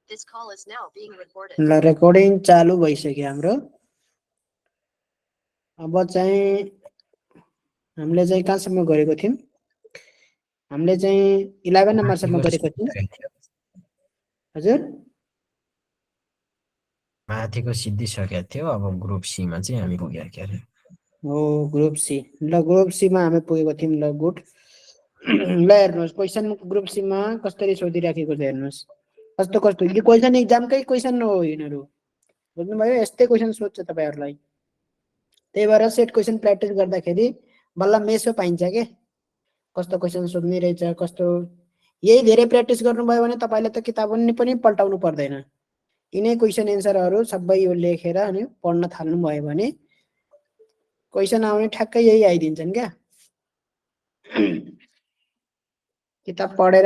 ल रेकर्डिङ चालू भइसक्यो हाम्रो। अब चाहिँ हामीले चाहिँ कहाँसम्म गरेको थियौं? हामीले चाहिँ 11 नम्बरसम्म गरेको थियौं। हजुर माथिको सिद्धिसकेको थियो। अब ग्रुप सी मा चाहिँ हामी पुगेका के अरे। हो ग्रुप सी। ल ग्रुप सी मा हामी पुगेको थियौं। ल गुड। ल हेर्नुहोस् क्वेशन ग्रुप सी मा कसरी सोधिराखेको छ हेर्नुहोस्। कस्तो कस्तो यो क्वेशन एक्जामकै क्वेशन हो यिनीहरू। बुझ्नुभयो? यस्तै क्वेशन सोध्छ तपाईहरुलाई। त्यही भएर सेट क्वेशन प्र्याक्टिस गर्दाखेरि बल्ल मेसो पाइन्छ के कस्तो क्वेशन सोध्ने रहेछ कस्तो। यही धेरै प्र्याक्टिस गर्नुभयो भने तपाईले त किताब पनि पल्टाउनु पर्दैन। यिनै क्वेशन एन्सरहरू सबै यो लेखेर अनि पढ्न थाल्नु भयो भने क्वेशन आउने ठ्याक्कै यही आइदिन्छन् क्या। किताब पढेर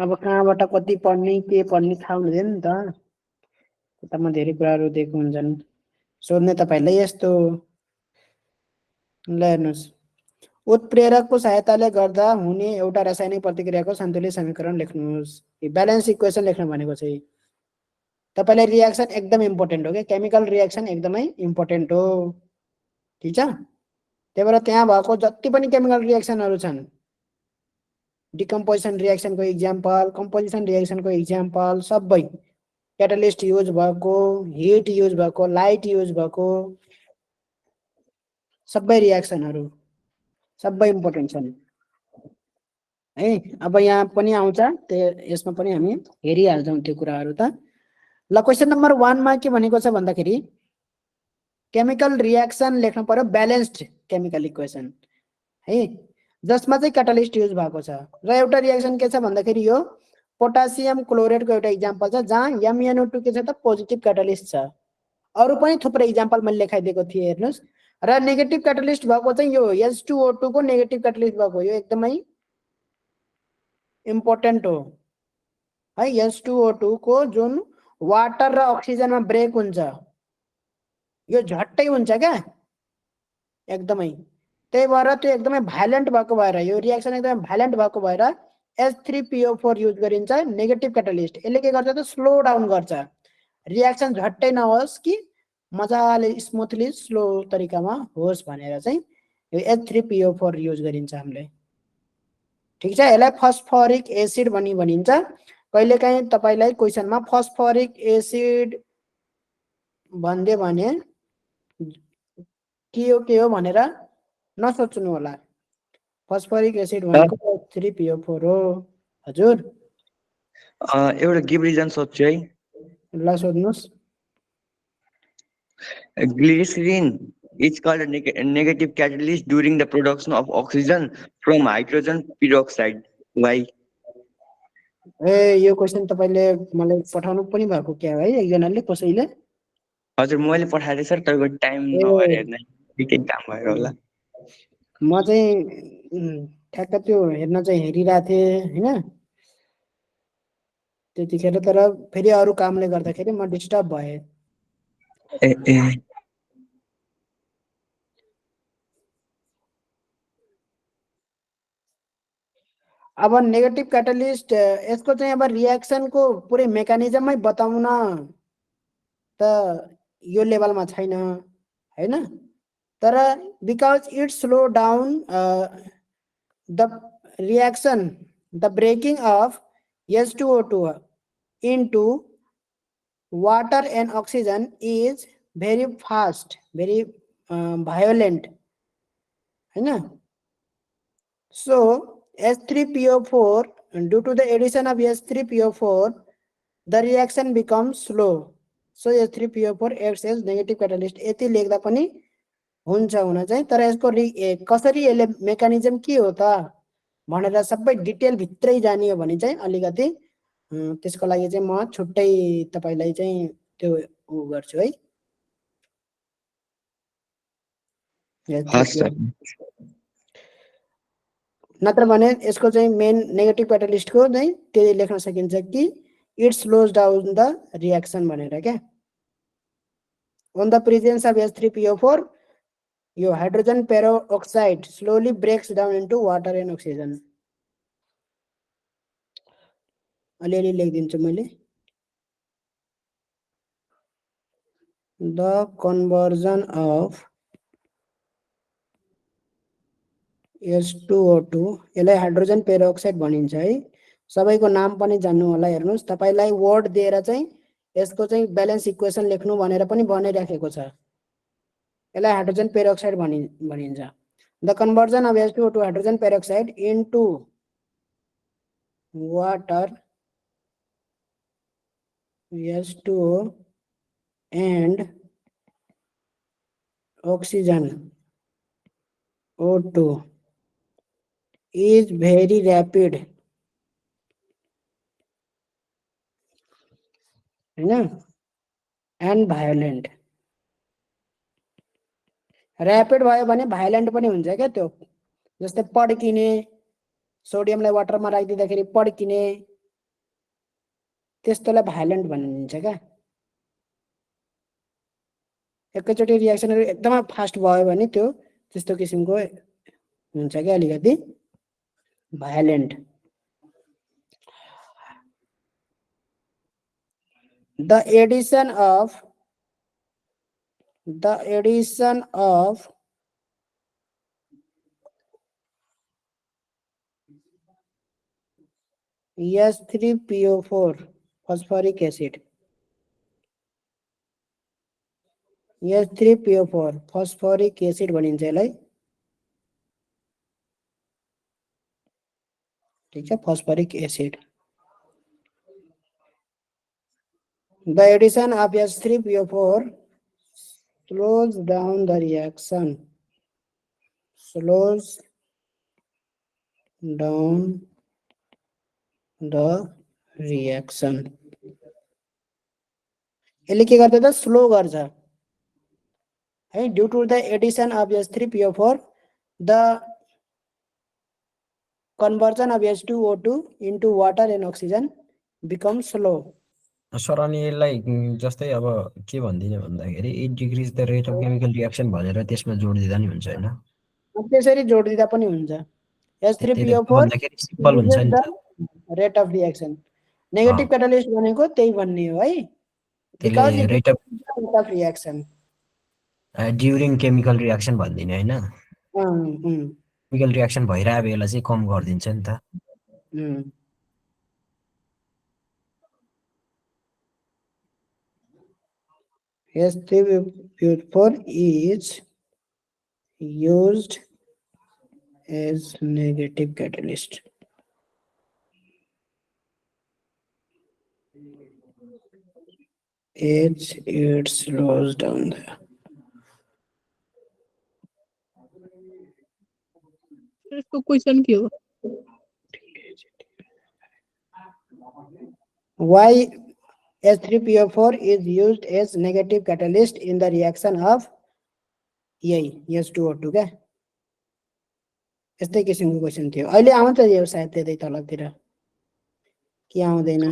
अब कहाँबाट कति पढ्ने के पढ्ने थाहा हुँदैन नि त। किताबमा धेरै कुराहरू दिएको हुन्छन्। सोध्ने तपाईलाई यस्तो। ल हेर्नुहोस् उत्प्रेरकको सहायताले गर्दा हुने एउटा रासायनिक प्रतिक्रियाको सन्तुलित समीकरण लेख्नुहोस्। ब्यालेन्स इक्वेसन लेख्न भनेको चाहिँ तपाईलाई रियाक्सन एकदम इम्पोर्टेन्ट हो के। केमिकल रियाक्सन एकदमै इम्पोर्टेन्ट हो। ठीक छ? त्यही भएर त्यहाँ भएको जति पनि केमिकल रियाक्सनहरू छन् डिकम्पोजिसन रियाक्सनको इक्जाम्पल, कम्पोजिसन रियाक्सनको इक्जाम्पल सबै क्याटालिस्ट युज भएको, हिट युज भएको, लाइट युज भएको सबै रियाक्सनहरू सबै इम्पोर्टेन्ट छन् है। अब यहाँ पनि आउँछ यसमा पनि हामी हेरिहाल्छौँ त्यो कुराहरू त। ल क्वेशन नम्बर 1 मा के भनेको छ भन्दाखेरि केमिकल रियाक्सन लेख्नु पर्यो ब्यालेन्स्ड केमिकल इक्वेसन है जसमा चाहिँ क्याटालिस्ट युज भएको छ। र एउटा रियाक्सन के छ भन्दाखेरि यो पोटासियम क्लोरेटको एउटा इक्जाम्पल छ जहाँ MnO2 के छ त पोजिटिभ क्याटालिस्ट छ। अरु पनि थुप्रै इक्जाम्पल मैले लेखाइदिएको थिएँ हेर्नुस्। र नेगेटिभ क्याटालिस्ट भएको चाहिँ यो H2O2 को नेगेटिभ क्याटालिस्ट भएको यो एकदमै इम्पोर्टेन्ट हो है। H2O2 को जुन वाटर र अक्सिजनमा ब्रेक हुन्छ यो झट्टै हुन्छ क्या एकदमै। त्यही भएर त्यो एकदमै भाइलेन्ट भएको भएर यो रियाक्सन एकदमै भाइलेन्ट भएको भएर H3PO4 युज गरिन्छ नेगेटिभ क्याटालिस्ट। यसले के गर्छ त स्लो डाउन गर्छ। रियाक्सन झट्टै नहोस् कि मजाले स्मुथली स्लो तरिकामा होस् भनेर चाहिँ यो H3PO4 युज गरिन्छ हामीले। ठीक छ? यसलाई फस्फोरिक एसिड भनिन्छ। कहिलेकाहीँ तपाईलाई क्वेशनमा फस्फोरिक एसिड भन्दियो भने के हो भनेर नसोच्नु होला। फस्फोरिक एसिड भनेको H3PO4 हो। हजुर एउटा गिभ रिजन सोध्छु है। ल सोध्नुस्। Glycerin is called a negative catalyst during the production of oxygen from hydrogen peroxide. Why? ए यो क्वेशन तपाईले मलाई पठाउनु पनि भएको क्या है एकजनाले कसैले? हजुर मैले पठाएँ सर तपाईको टाइम नभएर हेर्न निकै काम भयो होला। म चाहिँ ठ्याक्क त्यो हेर्न चाहिँ हेरिरहेको थिएँ हैन त्यतिखेर। तर फेरि अरु कामले गर्दाखेरि म डिस्टर्ब भएँ। अब नेगेटिभ क्याटालिस्ट यसको चाहिँ अब रियाक्सनको पुरै मेकानिजमै बताउन त यो लेभलमा छैन हैन। तर because it slow down the reaction the breaking of H2O2 into water and oxygen is very fast, very violent हैन। So H3PO4 due to the addition of H3PO4 the reaction becomes slow. So H3PO4 acts as negative catalyst. यति लेख्दा पनि हुन्छ हुन चाहिँ। तर यसको कसरी यसले मेकानिजम के हो त भनेर सबै डिटेल भित्रै जाने हो भने चाहिँ अलिकति त्यसको लागि चाहिँ म छुट्टै तपाईलाई चाहिँ त्यो गर्छु है। नत्र भने यसको चाहिँ मेन नेगेटिभ क्याटालिस्टको चाहिँ त्यही लेख्न सकिन्छ कि it slows down the reaction भनेर क्या। On the presence of H3PO4 यो hydrogen peroxide slowly breaks down into water and oxygen. अलिअलि लेखिदिन्छु मैले। The conversion of H2O2 यसलाई हाइड्रोजन पेरोक्साइड भनिन्छ है। सबैको नाम पनि जान्नु होला। हेर्नुस्, तपाईलाई वर्ड दिएर चाहिँ यसको चाहिँ ब्यालेन्स इक्वेसन लेख्नु भनेर पनि भनिराखेको छ। यसलाई हाइड्रोजन पेरोक्साइड भनिन्छ। The conversion of H2O to hydrogen peroxide into water, H2O and oxygen O2 is very rapid, हैन, and violent. ऱ्यापिड भयो भने भाइलेन्ट पनि हुन्छ क्या त्यो। जस्तै पड्किने, सोडियमलाई वाटरमा राखिदिँदाखेरि पड्किने, त्यस्तोलाई भाइलेन्ट भनिन्छ क्या। एकैचोटि रियाक्सनहरु एकदमै फास्ट भयो भने त्यो त्यस्तो किसिमको हुन्छ क्या, अलिकति भाइलेन्ट। The addition of H3PO4 phosphoric acid, H3PO4 phosphoric acid भनिन्छ यसलाई, ठीक छ, phosphoric acid. The addition of H3PO4 slows down the reaction, slows down the reaction. यसले के गर्छ त, स्लो गर्छ है। Due to the addition of H3PO4 the conversion of H2O2 into water and oxygen becomes slow. Sir अनि यसलाई जस्तै अब के भन्दिने भन्दाखेरि 8 degree the rate of chemical reaction भनेर त्यसमा जोड दिँदा नि हुन्छ हैन? त्यसरी जोड दिँदा पनि हुन्छ। H3PO4 भन्दाखेरि सिम्पल हुन्छ नि त। Rate of reaction, negative catalyst भनेको त्यही भन्ने हो है। Because rate of reaction during chemical reaction भन्दिने हैन? केमिकल केमिकल रियाक्सन भइरहेको बेला चाहिँ कम गरिदिन्छ नि त। H3PO4 is used as negative catalyst. As it slows down the इसको क्वेश्चन के हो? Why H3PO4 is used as negative catalyst in the reaction of H2O2 क्या? यस्तै किसिमको क्वेशन थियो। अहिले आउँछ यो सायद त्यतै तलतिर के आउँदैन।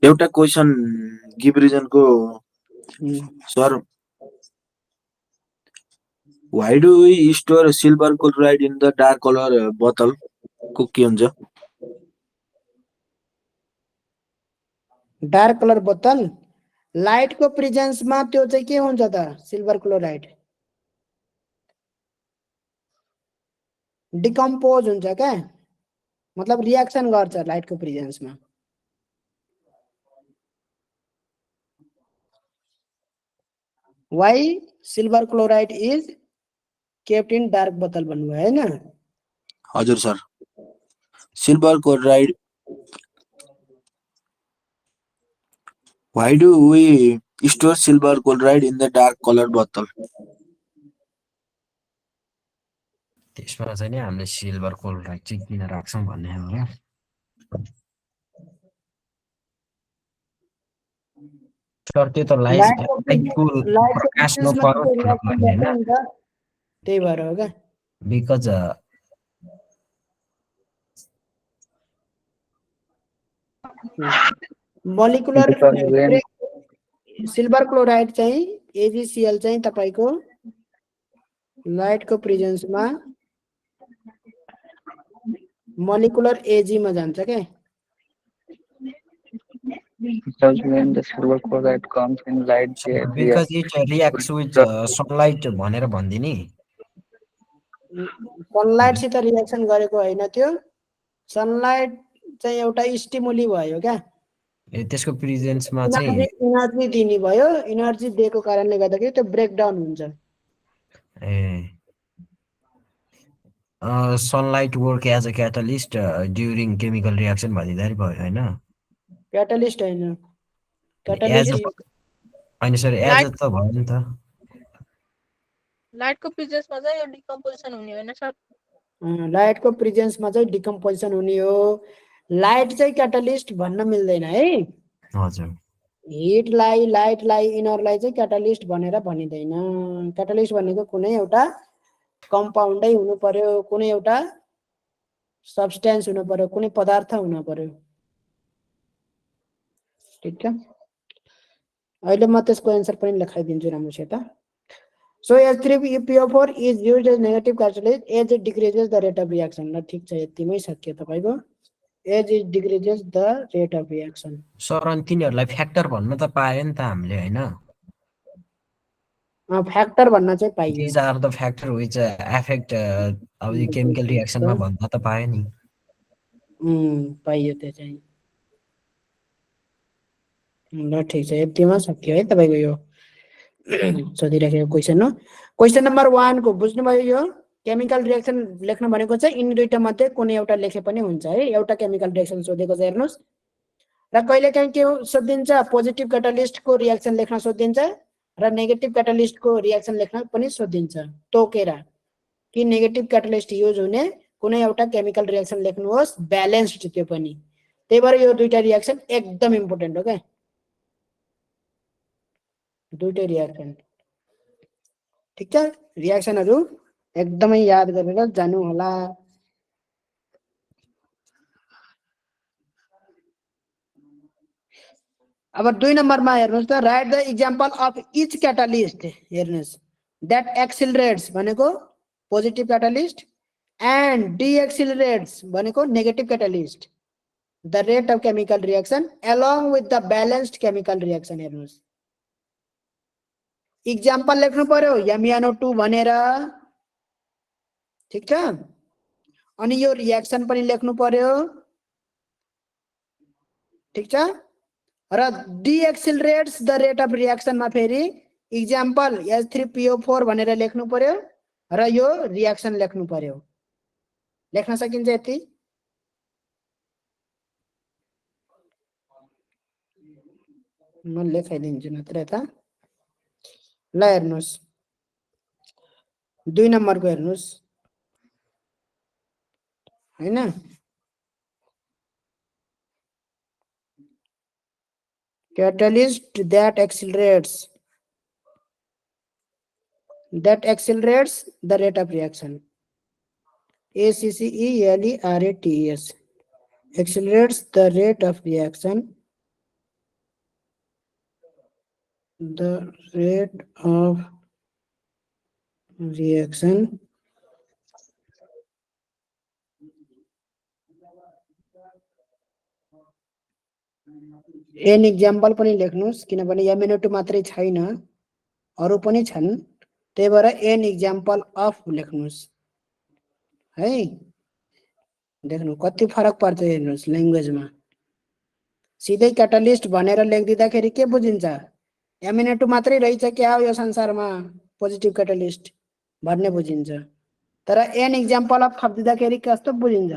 एउटा क्वेशन गिभ रिजनको sir, why do we store silver chloride in the dark color bottle को के हुन्छ? डार्क कलर बोतल लाइट को प्रेजेन्स मा त्यो चाहिँ के हुन्छ त, सिल्भर क्लोराइड डिकम्पोज हुन्छ क्या, मतलब रियाक्सन गर्छ लाइट को प्रेजेन्स मा। Why silver chloride is kept in dark bottle भन्नुभयो हैन? हजुर sir, silver chloride, why do we store silver chloride in the dark color bottle? त्यसमा चाहिँ नि हामीले सिल्भर क्लोराइड चाहिँ किन राख्छौं भन्ने हो क्या। सर त्यो त लाइटको प्रकाश नपरोस् भन्ने हैन? त्यही भएर हो क्या। बिकज मोलिकुलर सिल्भर क्लोराइड चाहिँ AgCl चाहिँ तपाईको लाइट को प्रेजेन्स मा मोलिकुलर Ag मा जान्छ के। Because when the silver chloride comes in light, they because react it reacts with sunlight भनेर भनिदिने सनलाइटसित रिएक्सन गरेको होइन त्यो सनलाइट चाहिँ एउटा स्टिमुली भयो क्या त्यसको प्रेजेन्समा चाहिँ इनर्जी दिने भयो इनर्जी दिएको कारणले गर्दाखेरि त्यो ब्रेकडाउन हुन्छ ए sunlight work as a catalyst during chemical reaction भनिदिँदा भयो होइन क्याटलिस्ट होइन एज क्याटलिस्ट होइन सर एज Light- त भयो नि त लाइटको प्रेजेन्समा चाहिँ यो डिकम्पोजिसन हुने होइन सर लाइटको प्रेजेन्समा चाहिँ डिकम्पोजिसन हुने हो लाइट चाहिँ क्याटलिस्ट भन्न मिल्दैन है हजुर हिटलाई लाइटलाई इनरलाई चाहिँ क्याटलिस्ट भनेर भनिँदैन क्याटलिस्ट भनेको कुनै एउटा कम्पाउन्डै हुनु पर्यो कुनै एउटा सब्सटेन्स हुनु पर्यो कुनै पदार्थ हुनु पर्यो ठिक छ अहिले म त्यसको एन्सर पनि लेखाइदिन्छु राम्रोसित so H3PO4 is used as negative catalyst as it decreases the rate of reaction ल ठिक छ यतिमै सक्यो तपाईको as it decreases the rate of reaction sir अनि तिनीहरूलाई फ्याक्टर भन्न त पायो नि त हामीले होइन फ्याक्टर भन्न चाहिँ पाइयो these are the factor which affect अब यो केमिकल रियाक्सनमा भन्न त पायो नि पाइयो त्यो चाहिँ ल ठिक छ यतिमा सक्यो है तपाईको यो सोधिराखेको क्वेसन हो क्वेसन नम्बर 1 को बुझ्नुभयो यो केमिकल रिएक्सन लेख्न भनेको चाहिँ यिनी दुईटा मध्ये कुनै एउटा लेखे पनि हुन्छ है एउटा केमिकल रिएक्सन सोधेको छ हेर्नुस् र कहिलेकाहीँ के सोधिन्छ पोजिटिभ क्याटलिस्टको रिएक्सन लेख्न सोधिन्छ र नेगेटिभ क्याटलिस्टको रिएक्सन लेख्न पनि सोधिन्छ तोकेर कि नेगेटिभ क्याटलिस्ट युज हुने कुनै एउटा केमिकल रिएक्सन लेख्नुहोस् ब्यालेन्स्ड त्यो पनि त्यही भएर यो दुईटा रिएक्सन एकदम इम्पोर्टेन्ट हो क्या दुईटै रिएक्सन ठिक छ रिएक्सनहरु एकदमै याद गरेर जानु होला अब 2 नम्बरमा हेर्नुस् त right the example of each catalyst हेर्नुस् दैट एक्सिलरेट्स भनेको पोजिटिभ क्याटलिस्ट एन्ड डीएक्सिलरेट्स भनेको negative catalyst the rate of chemical reaction along with the balanced chemical reaction हेर्नुस् एक्जाम्पल लेख्नु पर्यो MnO2 भनेर ठीक छ अनि यो रिएक्सन पनि लेख्नु पर्यो ठीक छ र डीएक्सिलरेट्स द रेट अफ रिएक्सन मा फेरि एक्जाम्पल H3PO4 भनेर लेख्नु पर्यो र यो रिएक्सन लेख्नु पर्यो लेख्न सकिन्छ यति म लेखाइदिन्छु नत्र यता ल हेर्नुस् 2 नम्बरको हेर्नुस् हैन catalyst that accelerates the rate of reaction ACCELERATES accelerates the rate of reaction an example पनि लेख्नुस् किनभने MnO2 मात्रै छैन अरु पनि छन् त्यही भएर एन एक्जाम्पल अफ लेख्नुस् है देख्नु कति फरक पर्छ हेर्नुस् ल्याङ्ग्वेजमा सिधै क्याटलिस्ट भनेर लेख्दिदाखेरि के बुझिन्छ MnO2 मात्रै रहेछ क्या हो यो संसारमा पोजिटिभ क्याटलिस्ट भन्ने बुझिन्छ तर एन एक्जाम्पल अफ थप्दिदाखेरि कस्तो बुझिन्छ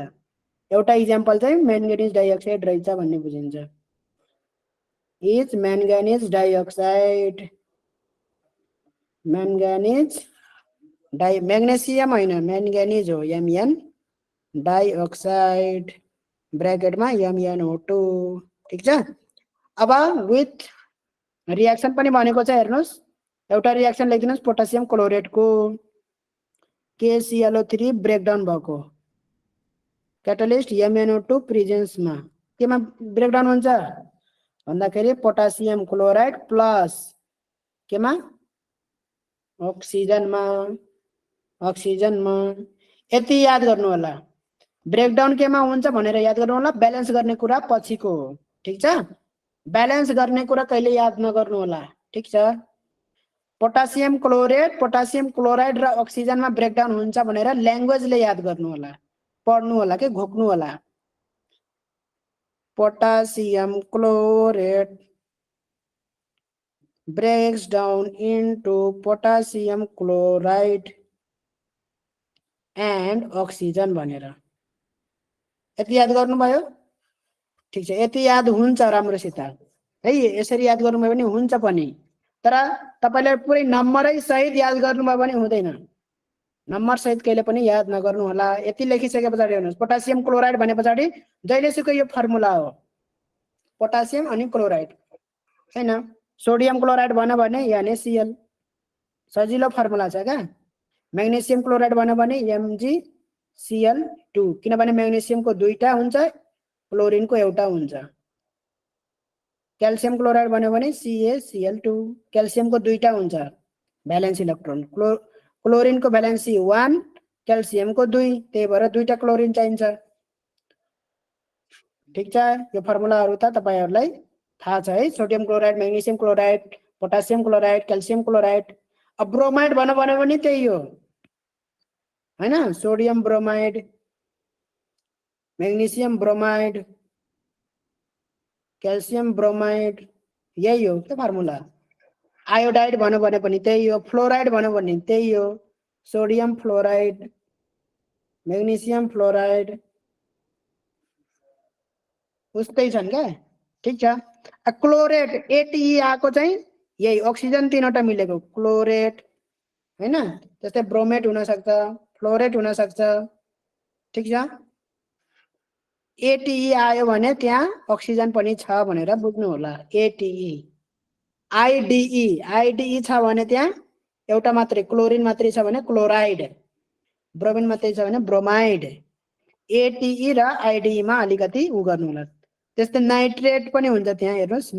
एउटा एक्जाम्पल चाहिँ म्याङ्गनिज डाइअक्साइड रहेछ भन्ने बुझिन्छ is manganese dioxide magnesium होइन manganese हो Mn dioxide ब्रैकेट में MnO2 ठीक छ अब विथ रिएक्सन पनि भनेको छ हेर्नुस् एउटा रिएक्सन लेखिदिनुस् पोटासियम क्लोरेट को KClO3 ब्रेकडाउन भएको क्याटलिस्ट MnO2 प्रेजेन्स मा केमा ब्रेकडाउन हुन्छ भन्दाखेरि पोटासियम क्लोराइड प्लस केमा ऑक्सीजन मा यति याद गर्नु होला ब्रेकडाउन केमा हुन्छ भनेर याद गर्नु होला ब्यालेन्स गर्ने कुरा पछिको हो ठीक छ ब्यालेन्स गर्ने कुरा कहिले याद नगर्नु होला, ठीक छ। पोटासियम क्लोराइड र अक्सिजनमा ब्रेकडाउन हुन्छ भनेर ल्याङ्ग्वेजले याद गर्नु होला, पढ्नु होला के घोक्नु होला। Potassium chlorate breaks down into potassium chloride and oxygen भनेर यति याद गर्नुभयो, ठीक छ। यति याद हुन्छ राम्रोसित है, यसरी याद गर्नुभयो भने हुन्छ पनि, तर तपाईले पुरै नम्बरै सहित याद गर्नुभयो भने हुँदैन। नम्बर सहित कहिले पनि याद नगर्नु होला। यति लेखिसके पछाडि हेर्नुस्, पोटासियम क्लोराइड भने पछाडि जहिलेसुकै यो फर्मुला हो, पोटासियम अनि क्लोराइड हैन। सोडियम क्लोराइड भन्यो भने NaCl, सजिलो फर्मुला छ क्या। म्याग्नेसियम क्लोराइड भन्यो भने MgCl2, किनभने म्याग्नेसियमको दुईटा हुन्छ, क्लोरिनको एउटा हुन्छ। क्याल्सियम क्लोराइड भन्यो भने CaCl2, क्याल्सियमको दुईटा हुन्छ भ्यालेन्स इलेक्ट्रोन, क्लोरिनको भ्यालेन्सी 1, क्याल्सियमको 2, त्यही भएर दुईटा क्लोरिन चाहिन्छ, ठीक छ। यो फर्मुलाहरु त तपाईहरुलाई थाहा छ है। Sodium chloride, magnesium chloride, potassium chloride, calcium chloride. अब ब्रोमाइड भन्यो भने त्यही हो हैन, sodium bromide, magnesium bromide, calcium bromide, यही हो के फर्मुला। आयोडाइड भन्यो भने पनि त्यही हो, फ्लोराइड भन्यो भने त्यही हो, सोडियम फ्लोराइड, म्याग्नेसियम फ्लोराइड, उस्तै छन् क्या, ठीक छ। क्लोरेट ATE आको चाहिँ यही अक्सिजन तीनवटा मिलेको क्लोरेट हैन, जस्तै ब्रोमेट हुन सक्छ, फ्लोरेट हुन सक्छ, ठीक छ। ATE आयो भने त्यहाँ अक्सिजन पनि छ भनेर बुझ्नु होला। ATE IDE छ भने त्यहाँ एउटा मात्रै क्लोरिन मात्रै छ भने क्लोराइड, ब्रोमिन मात्रै छ भने ब्रोमाइड। ATE र IDE मा अलिकति उ गर्नु होला। त्यस्तै नाइट्रेट पनि हुन्छ त्यहाँ, हेर्नुस्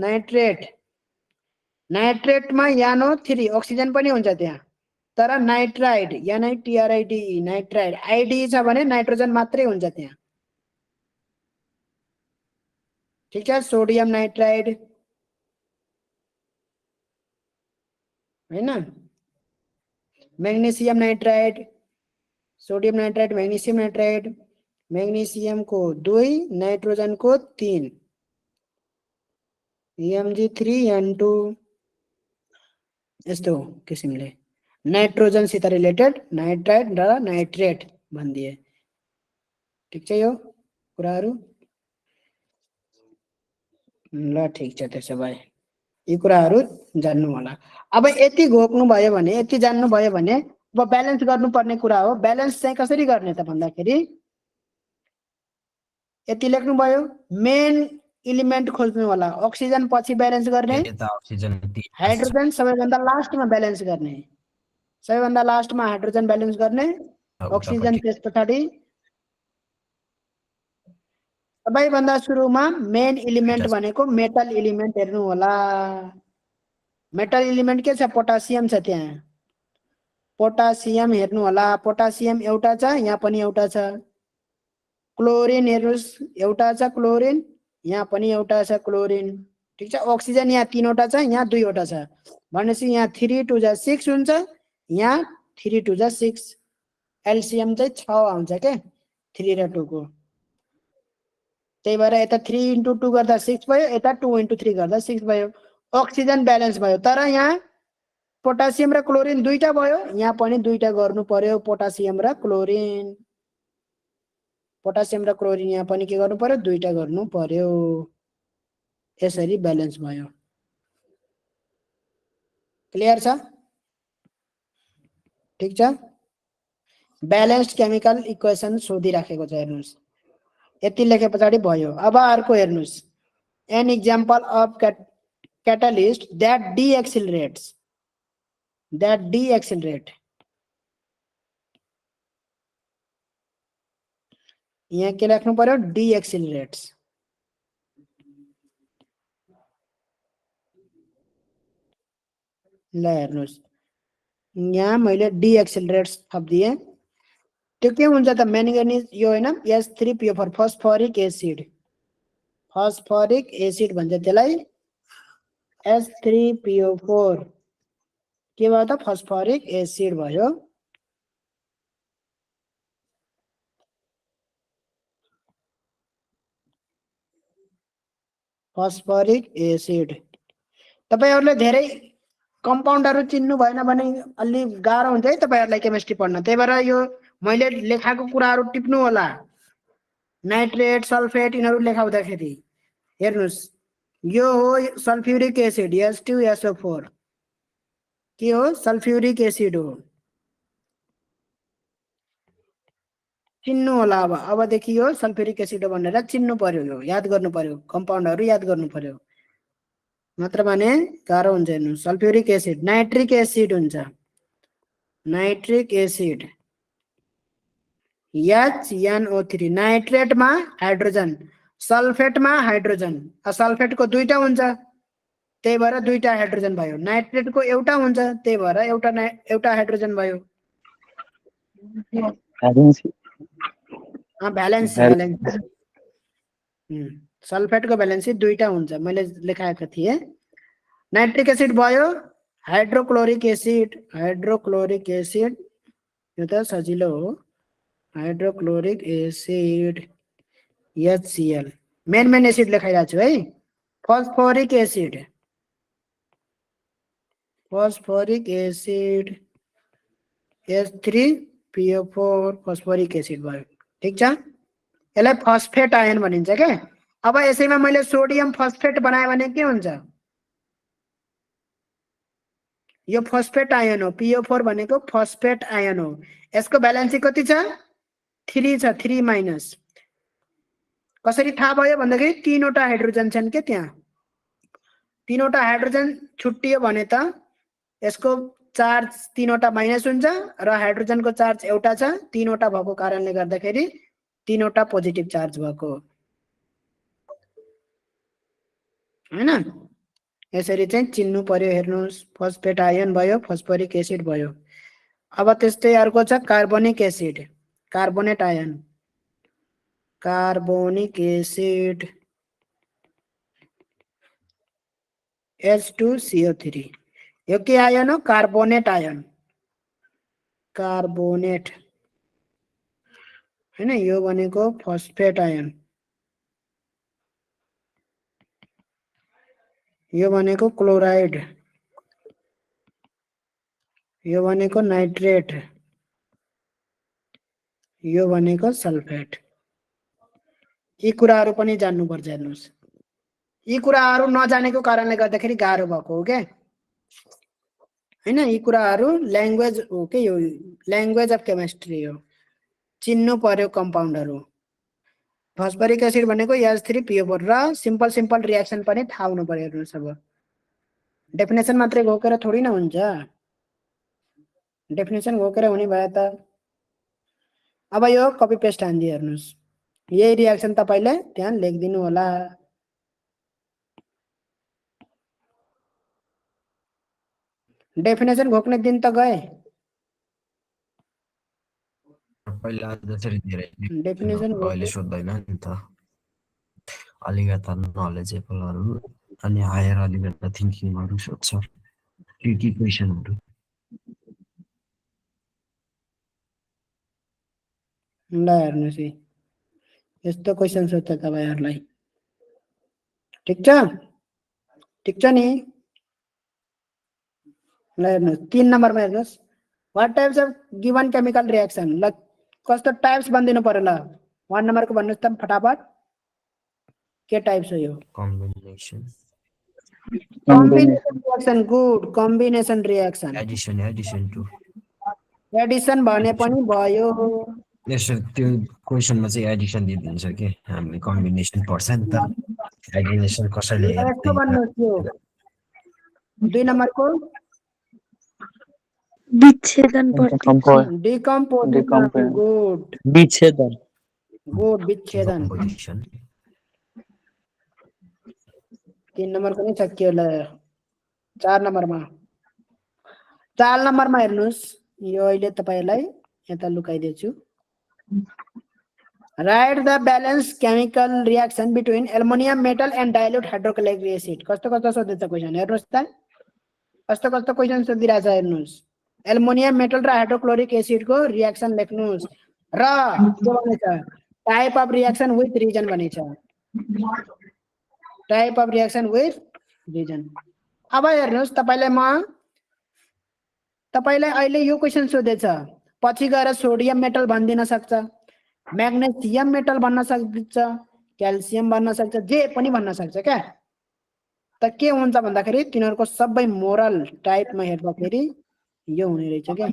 नाइट्रेटमा NO3 अक्सिजन पनि हुन्छ त्यहाँ, तर नाइट्राइड NITRIDE नाइट्राइड, IDE छ भने नाइट्रोजन मात्रै हुन्छ त्यहाँ, ठीक छ। सोडियम नाइट्राइड हैन, magnesium nitride, sodium nitride, magnesium nitride, magnesium को 2, नाइट्रोजन को 3, Mg3N2, यस्तो किसिमले नाइट्रोजन सित रिलेटेड नाइट्राइड र नाइट्रेट भनिदिए, ठीक छ। यो कुराहरु ल, ठीक छ। त्यसो भए यी कुराहरु जान्नु होला। अब यति घोक्नु भयो भने, यति जान्नु भयो भने अब ब्यालेन्स गर्नुपर्ने कुरा हो। ब्यालेन्स चाहिँ कसरी गर्ने त भन्दाखेरि यति लेख्नु भयो, मेन एलिमेन्ट खोज्नु होला। अक्सिजन पछि ब्यालेन्स गर्ने, यता अक्सिजन हाइड्रोजन सबैभन्दा लास्टमा ब्यालेन्स गर्ने, सबैभन्दा लास्टमा हाइड्रोजन ब्यालेन्स गर्ने, अक्सिजन त्यस पछाडि। सबैभन्दा सुरुमा मेन एलिमेन्ट भनेको मेटल एलिमेन्ट हेर्नु होला। मेटल एलिमेन्ट के छ? पोटासियम छ त्यहाँ, पोटासियम हेर्नु होला। पोटासियम एउटा छ, यहाँ पनि एउटा छ। क्लोरिन हेर्नुस्, एउटा छ क्लोरिन, यहाँ पनि एउटा छ क्लोरिन, ठीक छ। अक्सिजन यहाँ 3वटा छ, यहाँ 2वटा छ भनेपछि यहाँ 3 2 जा 6 हुन्छ, यहाँ 3 2 जा 6। एलसीएम चाहिँ 6 आउँछ के 3 र 2 को। त्यही भएर यता 3 × 2 गर्दा 6 भयो, यता 2 × 3 गर्दा 6 भयो। अक्सिजन ब्यालेन्स भयो। तर यहाँ पोटासियम र क्लोरिन दुईटा भयो, यहाँ पनि दुईटा गर्नु पर्यो। पोटासियम र क्लोरिन, पोटासियम र क्लोरिन यहाँ पनि के गर्नु पर्यो? दुईटा गर्नु पर्यो। यसरी ब्यालेन्स भयो। क्लियर छ? ठीक छ। ब्यालेन्स्ड केमिकल इक्वेसन सोधिराखेको छ, हेर्नुस्। यति लेखे पछाडि भयो। अब अर्को हेर्नुस्, an example of catalyst that deaccelerates, यहाँ के लेख्नु पर्यो? deaccelerates। ल हेर्नुस्, यहाँ मैले deaccelerates थप्दिए। त्यो के हुन्छ त? म्याङ्गानिज यो हैन, S3PO4 फस्फोरिक एसिड, फस्फोरिक एसिड भन्छ त्यसलाई। H3PO4 के भयो त फस्फोरिक एसिड भयो। फस्फोरिक एसिड। तपाईहरुले धेरै कम्पाउन्डहरु चिन्नु भएन भने अलि गाह्रो हुन्छ है तपाईहरुलाई केमिस्ट्री पढ्न। त्यही भएर यो मैले लेखाको कुराहरु टिप्नु होला। नाइट्रेट सल्फेट यिनीहरु लेखाउँदाखेरि हेर्नुस् यो हो सल्फ्युरिक एसिड H2SO4 के हो सल्फ्युरिक एसिड हो। चिन्नु होला अब देखि यो सल्फ्युरिक एसिड हो भनेर चिन्नु पर्यो। यो याद गर्नु पर्यो कम्पाउन्डहरु याद गर्नु पर्यो मात्र भने गाह्रो हुन्छ। हेर्नु सल्फ्युरिक एसिड नाइट्रिक एसिड हुन्छ। नाइट्रिक एसिड HNO3 नाइट्रेट मा हाइड्रोजन सल्फेट मा हाइड्रोजन सल्फेट को दुईटा हुन्छ त्यही भएर दुईटा हाइड्रोजन भयो। नाइट्रेट को एउटा हुन्छ त्यही भएर एउटा हाइड्रोजन भयो। भ्यालेन्सी सल्फेट को भ्यालेन्सी दुईटा हुन्छ मैले लेखाएको थिए। नाइट्रिक एसिड भयो। हाइड्रोक्लोरिक एसिड यो त सजिलो हो। Hydrochloric acid HCl main acid लेखाइरहेको छु है। फस्फोरिक एसिड H3PO4 फस्फोरिक एसिड भयो। ठीक छ यसलाई फस्फेट आयन भनिन्छ के। अब यसैमा मैले सोडियम फस्फेट बनाए भने के हुन्छ यो फस्फेट आयन हो। PO4 भनेको फस्फेट आयन हो। यसको भ्यालेन्सी कति छ 3 छ 3- कसरी थाहा भयो भन्दाखेरि तीनवटा हाइड्रोजन छन् के त्यहाँ। तीनवटा हाइड्रोजन छुट्टियो भने त यसको चार्ज तीनवटा माइनस हुन्छ र हाइड्रोजन को चार्ज एउटा छ। तीनवटा भएको कारणले गर्दाखेरि तीनवटा पोजिटिभ चार्ज भएको हैन। यसरी चाहिँ चिन्नु पर्यो। हेर्नुस् फस्फेट आयन भयो फस्फोरिक एसिड भयो। अब त्यस्तै अर्को छ carbonic acid carbonate ion carbonic acid H2CO3 यो के आयन हो कार्बोनेट आयन कार्बोनेट हैन। यो भनेको फस्फेट आयन यो भनेको क्लोराइड यो भनेको नाइट्रेट यो भनेको सल्फेट। यी कुराहरु पनि जान्नु पर्छ। हेर्नुस् यी कुराहरु नजानेको कारणले गर्दाखेरि गाह्रो भएको हो के हैन। यी कुराहरु ल्याङ्ग्वेज हो के यो ल्याङ्ग्वेज अफ केमिस्ट्री हो। चिन्नु पर्यो कम्पाउन्डहरु। फस्फोरिक एसिड भनेको H3PO4 र सिम्पल रियाक्सन पनि थाहा हुनु पर्यो। हेर्नुस् अब डेफिनेसन मात्रै घोकेर थोडी न हुन्छ। डेफिनेसन घोकेर हुने भए त अब यो कपी पेस्ट हान्दी। हेर्नुस् यही रियाक्सन तपाईले त्यहाँ लेखिदिनु होला। डेफिनेसन घोक्ने दिन त गए। पहिला जसरी धेरै डेफिनेसन अहिले सोध्दैन नि त अलिकता नलेजेबलहरु अनि हायर अलिकता थिंकिङहरु सोध्छ ट्रिकी क्वेशनहरु। ल हेर्नुस् यस्तो क्वेशन सोध्छ तपाईहरुलाई। ठीक छ नि। ल हेर्नुस् 3 नम्बरमा हेर्नुस् what types of given chemical reaction. ल कस्तो टाइप्स भन्दिनु पर्यो। ल 1 नम्बरको भन्नुस् त फटाफट के टाइप्स हो यो combination reaction. Good combination reaction. Addition to addition भने पनि भयो। यसो त्यो क्वेशनमा चाहिँ एडिसन दिन्छ के हामीले कम्बिनेसन पढ्छ नि त। एडिसन कसैले यस्तो भन्नुस् यो 2 नम्बरको विच्छेदन पट्टि डिकम्पोजिसन। गुड विच्छेदन विच्छेदन। कम्पोजिसन 3 नम्बरको नि सक्यो। ल 4 नम्बरमा 4 नम्बरमा हेर्नुस् यो अहिले तपाईहरुलाई यता लुकाइदिन्छु। Write the balanced chemical reaction between aluminum metal and dilute hydrochloric acid. कस्तो कस्तो सोध्दैछ क्वेशन हेर्नुस् त कस्तो कस्तो क्वेशन सोधिरहेछ हेर्नुस् एल्युमिनियम मेटल र हाइड्रोक्लोरिक एसिड को रिएक्सन लेख्नुस् र के भनेछ type of reaction with reason भनेछ type of reaction with reason अब हेर्नुस् तपाईलाई अहिले यो क्वेशन सोधेछ पछि गएर सोडियम मेटल भनिदिन सक्छ मैग्नेशियम मेटल भन्न सक्छ क्याल्सियम भन्न सक्छ जे पनि भन्न सक्छ क्या त के हुन्छ भन्दाखेरि तिनीहरुको सबै मोरल टाइपमा हेर्दाखेरि यो हुने रहेछ क्या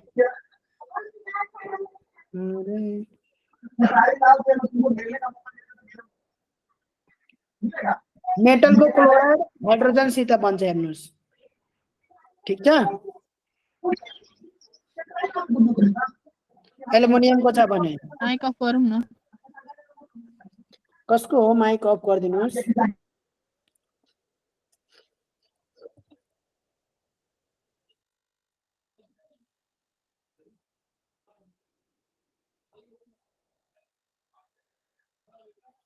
मेटलको क्लोराइड हाइड्रोजन सित बन्छ हेर्नुस् ठीक छ एल्युमिनियम को छ भने माइक अफ गरौँ न कसको हो माइक अफ गरिदिनुस्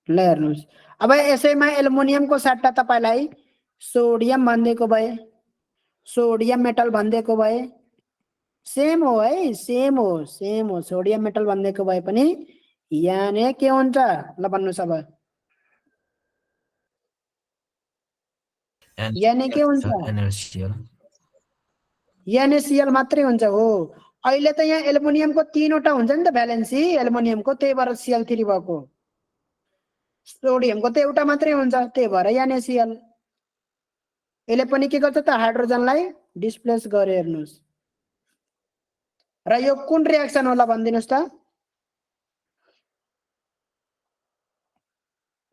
ल हेर्नुस् अब यसैमा एल्युमिनियम को सट्टा तपाईलाई सोडियम भनिदिएको भए सोडियम मेटल भनिदिएको भए सेम हो है सेम हो सोडियम मेटल भनिदिएको भए पनि यहाँ के हुन्छ ल भन्नुस् अब यहाँ के हुन्छ NaCl मात्रै हुन्छ हो अहिले त यहाँ एल्युमिनियम को 3 वटा हुन्छ नि त भ्यालेन्सी एल्युमिनियम को त्यही भएर Cl3 भएको सोडियम को त एउटा मात्रै हुन्छ त्यही भएर NaCl यसले पनि के गर्छ त हाइड्रोजनलाई डिस्प्लेस गरे हेर्नुस् र यो कुन रिएक्सन होला भनिदिनुस् त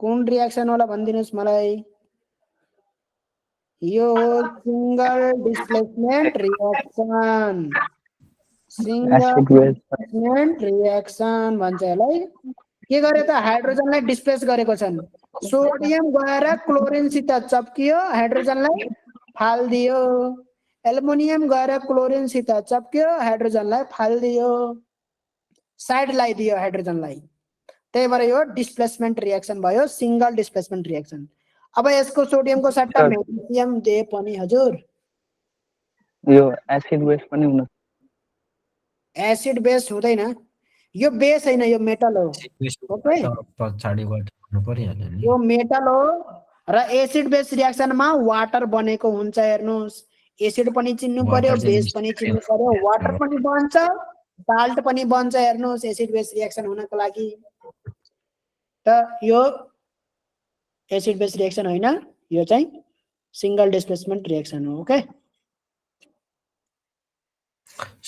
कुन रिएक्सन होला भनिदिनुस् मलाई यो सिंगल डिस्प्लेसमेन्ट रिएक्सन भन्छ यसलाई के गरे त हाइड्रोजनलाई डिस्प्लेस गरेको छन् सोडियम गएर क्लोरिन सित चप्कियो हाइड्रोजनलाई फाल्दियो एल्युमिनियम गएर क्लोरिन सित चप्कियो हाइड्रोजनलाई फाल्दियो साइड लगाइदियो हाइड्रोजनलाई त्यही भएर यो डिस्प्लेसमेन्ट रिएक्सन भयो सिंगल डिस्प्लेसमेन्ट रिएक्सन अब यसको सोडियम को सट्टा मैग्नेशियम दे पनि हजुर यो एसिड बेस पनि हुन एसिड बेस हुँदैन यो बेस हैन यो मेटल हो ओके पछाडीबाट हुनु परिहाल्यो नि यो मेटल हो र एसिड बेस रिएक्सनमा वाटर बनेको हुन्छ हेर्नुस् एसिड पनि चिन्नु पर्यो बेस पनि चिन्नु पर्यो वाटर पनि बन्छ साल्ट पनि बन्छ हेर्नुस् एसिड बेस रिएक्सन हुनको लागि त यो एसिड बेस रिएक्सन हैन यो चाहिँ सिंगल डिस्प्लेसमेन्ट रिएक्सन हो ओके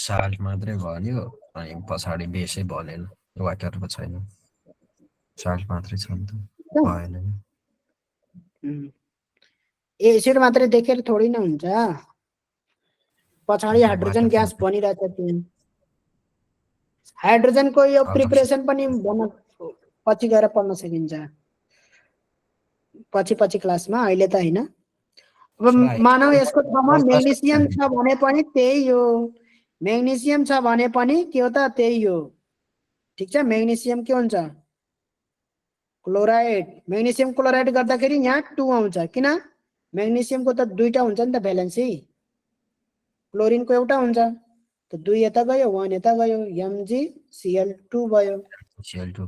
साल्ट मात्रै भन्यो अनि पछाडी बेसै बनेन वाटर पो छैन साल्ट मात्रै छ नि त भएन एसिड मात्रै देखेर थोडी न हुन्छ पछाडी हाइड्रोजन ग्यास बनिरहेछ त्यहाँ हाइड्रोजन को यो प्रिपरेसन पनि भन्न पछि गएर पढ्न सकिन्छ पछि क्लासमा अहिले त हैन अब मानव यसको ठाउँमा मैग्नेशियम छ भने पनि त्यही हो मैग्नेशियम छ भने पनि के हो त त्यही हो ठीक छ मैग्नेशियम के हुन्छ क्लोराइड मैग्नेशियम क्लोराइड गर्दाखेरि यहाँ 2 आउँछ किन मैग्नेशियम को त दुईटा हुन्छ नि त भ्यालेन्सी क्लोरिन को एउटा हुन्छ त 2 यता गयो 1 यता गयो MgCl2 भयो Cl2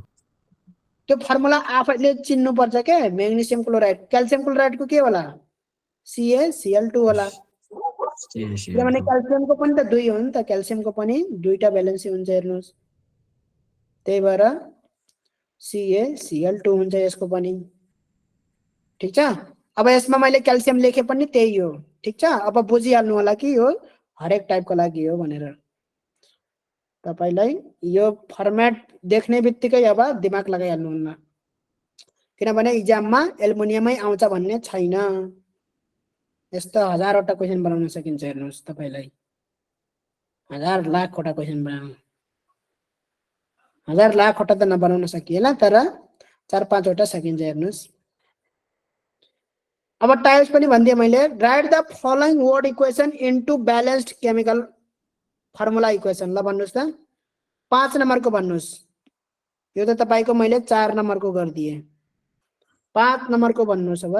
त्यो फर्मुला आफैले चिन्नु पर्छ के मैग्नेशियम क्लोराइड क्याल्सियम क्लोराइड को के होला CaCl2 होला किनभने क्याल्सियम को पनि त 2 हो नि त क्याल्सियम को पनि दुईटा भ्यालेन्सी हुन्छ हेर्नुस् त्यही भएर CaCl2 हुन्छ यसको पनि ठीक छ अब यसमा मैले क्याल्सियम लेखे पनि त्यही हो ठीक छ अब बुझिहाल्नु होला कि यो हरेक टाइपको लागि हो भनेर तपाईलाई यो फर्मेट देख्ने बित्तिकै अब दिमाग लगाइहाल्नु हुन्न किनभने एक्जाममा एल्युमिनियमै आउँछ भन्ने छैन यस्तो 1000 वटा क्वेशन बनाउन सकिन्छ हेर्नुस् तपाईलाई 1000 लाख वटा क्वेशन बनाउनु 1000 लाख वटा त नबनाउन सकिएला तर 4-5 वटा सकिन्छ हेर्नुस् अब टाइप्स पनि भन्दिए मैले right the following word equation into balanced chemical formula equation ल भन्नुस् त 5 नम्बरको भन्नुस् यो त तपाईको मैले 4 नम्बरको गर्दिए 5 नम्बरको भन्नुस् अब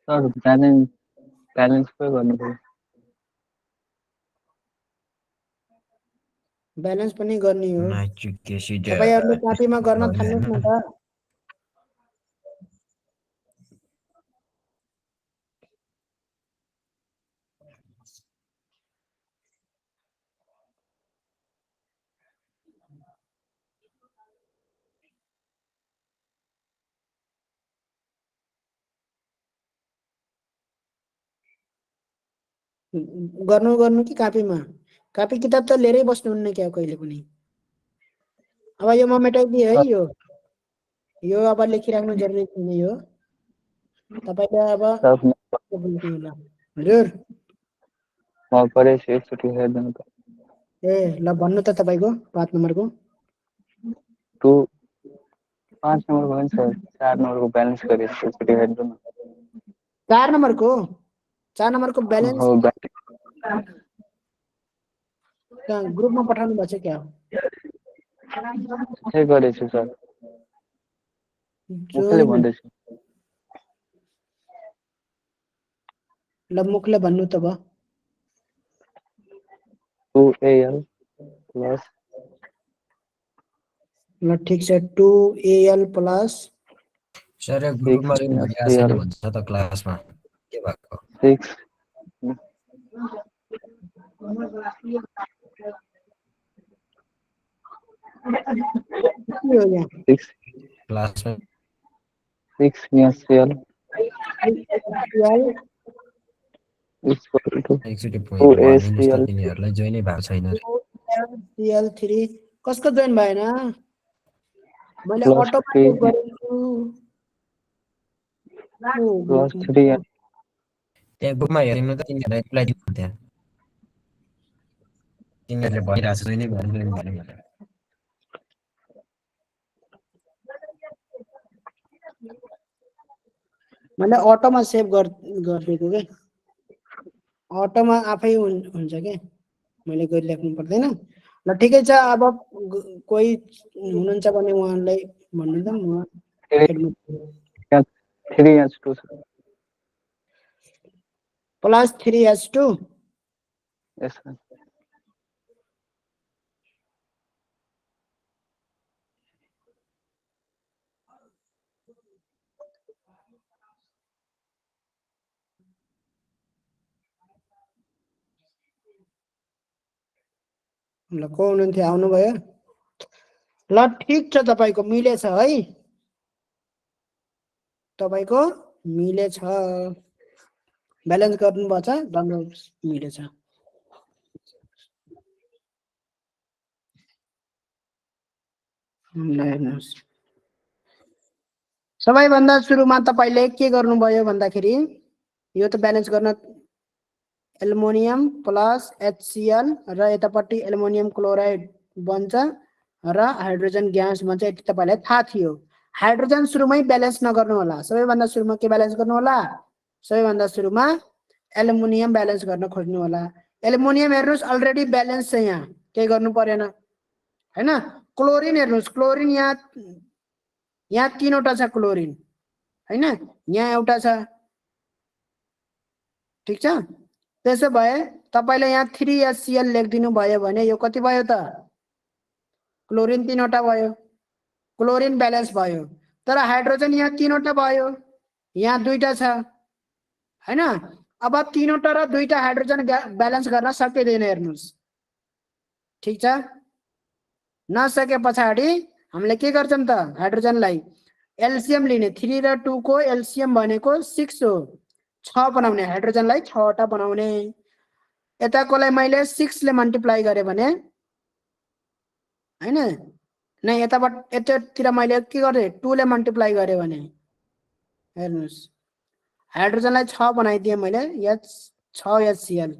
सर बैलेंस पे करने को ब्यालेन्स पनि गर्ने हो नाइट्रिक एसिड तपाईहरुले कापीमा गर्न थाल्नुस् न त गर्नु कि कापीमा कापी किताब त लिएरै बस्नुहुन्न क्या कहिले पनि अब यो म मेटाइदिए है यो अब लेखिराख्नु जरुरी छैन यो तपाईले अब सब होला हजुर वहाँ पर एक छुट्टी है दिन का ए ल भन्नु त तपाईको 5 नम्बरको 5 नंबर को सर 4 नंबर को बैलेंस करिए छुट्टी है दिन 4 नम्बरको 4 नम्बरको ब्यालेन्स हो ग्रुपमा पठाउनु भएको छ क्या छै गरे छु सर मुखले भन्दै छु ल मुखले भन्नु त भयो 2AL प्लस ल ठीक छ 2AL प्लस सर ग्रुपमा जोइन गरिरहेको छैन भन्छ त क्लासमा के भएको 6 के हो यहाँ 6 क्लासमा 6 CL CL is equal to एकचोटि भनिदिनुहोस् त 2ACL तिनीहरूलाई जोइनै भएको छैन रे CL3 कसको जोइन भएन मैले Plus अटोमा three. चेक गरेछु प्लस 3 त्यहाँ ग्रुपमा हेरिनु त तिनीहरूलाई रिप्लाई दिनु त्यहाँ तिनीहरूले भइरहेको छ जोइनै भएन जोइन भएन भनेर मैले अटोमा सेभ गरिदिएको के अटोमा आफै हुन्छ के मैले गरिराख्नु पर्दैन ल ठिकै छ अब कोही हुनुहुन्छ भने उहाँलाई भन्नु त म 3H2 plus 3H2 yes sir ल को हुनुहुन्थ्यो आउनुभयो ल ठिक छ तपाईको मिलेछ है तपाईको मिलेछ ब्यालेन्स गर्नुभएको छ राम्रो मिलेछ ल हेर्नुहोस् सबैभन्दा सुरुमा तपाईले के गर्नुभयो भन्दाखेरि यो त ब्यालेन्स गर्न एल्युमिनियम प्लस HCl र यतापट्टि एल्युमिनियम क्लोराइड बन्छ र हाइड्रोजन ग्यास बन्छ यति तपाईलाई थाहा थियो हाइड्रोजन सुरुमै ब्यालेन्स नगर्नु होला सबैभन्दा सुरुमा के ब्यालेन्स गर्नु होला सबैभन्दा सुरुमा एल्युमिनियम ब्यालेन्स गर्न खोज्नु होला एल्युमिनियम हेर्नुस् अलरेडी ब्यालेन्स छ यहाँ केही गर्नु परेन हैन क्लोरिन हेर्नुस् क्लोरिन यहाँ तीनवटा छ क्लोरिन हैन यहाँ एउटा छ ठीक छ त्यसो भए तपाईले यहाँ 3HCl लेख्दिनु भयो भने यो कति भयो त क्लोरिन तीनवटा भयो क्लोरिन ब्यालेन्स भयो तर हाइड्रोजन यहाँ तीनवटा भयो यहाँ दुईटा छ हैन अब तीनवटा र दुईटा हाइड्रोजन ब्यालेन्स गर्न सकिदैन हेर्नुस् ठीक छ नसके पछाडी हामीले के गर्छौं त हाइड्रोजनलाई एलसीएम लिने 3 र 2 को एलसीएम भनेको 6 हो 6 बनाउने हाइड्रोजनलाई 6 वटा बनाउने यताकोलाई मैले 6 ले मल्टिप्लाई गरे भने हैन न यतातिर मैले के गरे 2 ले मल्टिप्लाई गरे भने हेर्नुस् हाइड्रोजनलाई 6 बनाइदिए मैले H 6HCl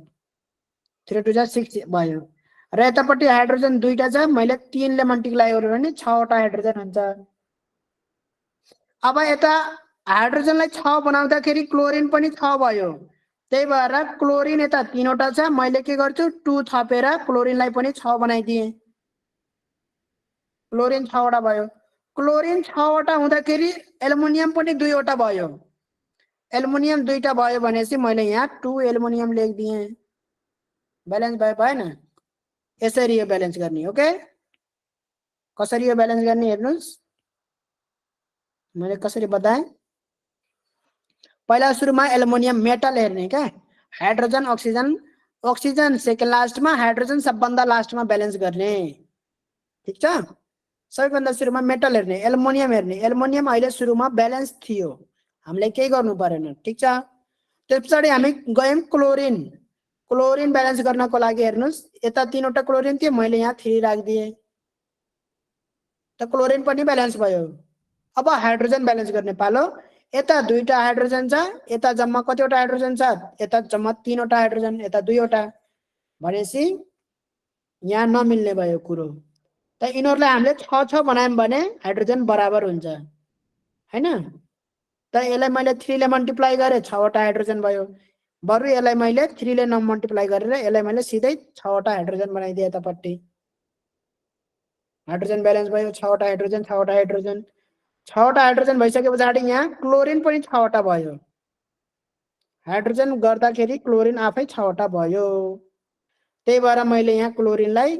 3 2 जा 6 भयो र यतापट्टि हाइड्रोजन दुईटा छ मैले 3 ले मल्टिप्लाई गरे भने 6 वटा हाइड्रोजन हुन्छ अब यता हाइड्रोजनलाई 6 बनाउँदाखेरि क्लोरिन पनि 6 भयो त्यही भएर क्लोरिन यता 3 वटा छ, मैले के गर्छु 2 थपेर क्लोरिनलाई पनि 6 बनाइदिएँ। क्लोरिन 6 वटा भयो। क्लोरिन 6 वटा हुँदाखेरि एल्युमिनियम पनि 2 वटा भयो। एल्युमिनियम 2टा भयो भनेपछि मैले यहाँ 2 एल्युमिनियम लेखिदिएँ। ब्यालेन्स भयो भएन? यसरी यो ब्यालेन्स गर्ने। ओके, कसरी यो ब्यालेन्स गर्ने हेर्नुस्, मैले कसरी बताएँ। पहिला सुरुमा एल्युमिनियम मेटल हेर्ने क्या, हाइड्रोजन अक्सिजन, अक्सिजन सेकेन्ड लास्टमा, हाइड्रोजन सबभन्दा लास्टमा ब्यालेन्स गर्ने। ठिक छ, सबैभन्दा सुरुमा मेटल हेर्ने, एल्युमिनियम हेर्ने। एल्युमिनियम अहिले सुरुमा ब्यालेन्स थियो, हामीले केही गर्नु परेन। ठिक छ, त्यस पछाडि हामी गयौँ क्लोरिन। क्लोरिन ब्यालेन्स गर्नको लागि हेर्नुस्, यता 3 वटा क्लोरिन थियो, मैले यहाँ 3 राखिदिएँ, त क्लोरिन पनि ब्यालेन्स भयो। अब हाइड्रोजन ब्यालेन्स गर्ने पालो। यता 2टा हाइड्रोजन छ, यता जम्मा कतिवटा हाइड्रोजन छ, यता जम्मा 3 वटा हाइड्रोजन, यता 2 वटा, भनेपछि यहाँ नमिल्ने भयो कुरो। त यिनीहरूलाई हामीले 6 बनायौँ भने हाइड्रोजन बराबर हुन्छ हैन। त यसलाई मैले 3 ले मल्टिप्लाई गरेँ, 6 वटा हाइड्रोजन भयो। बरु यसलाई मैले 3 ले नमल्टिप्लाई गरेर यसलाई मैले सिधै 6 वटा हाइड्रोजन बनाइदिएँ यतापट्टि। हाइड्रोजन ब्यालेन्स भयो, 6 वटा हाइड्रोजन, 6 वटा हाइड्रोजन, 6 वटा हाइड्रोजन भइसके पछाडि यहाँ क्लोरिन पनि 6 वटा भयो। हाइड्रोजन गर्दाखेरि क्लोरिन आफै 6 वटा भयो। त्यही भएर मैले यहाँ क्लोरिनलाई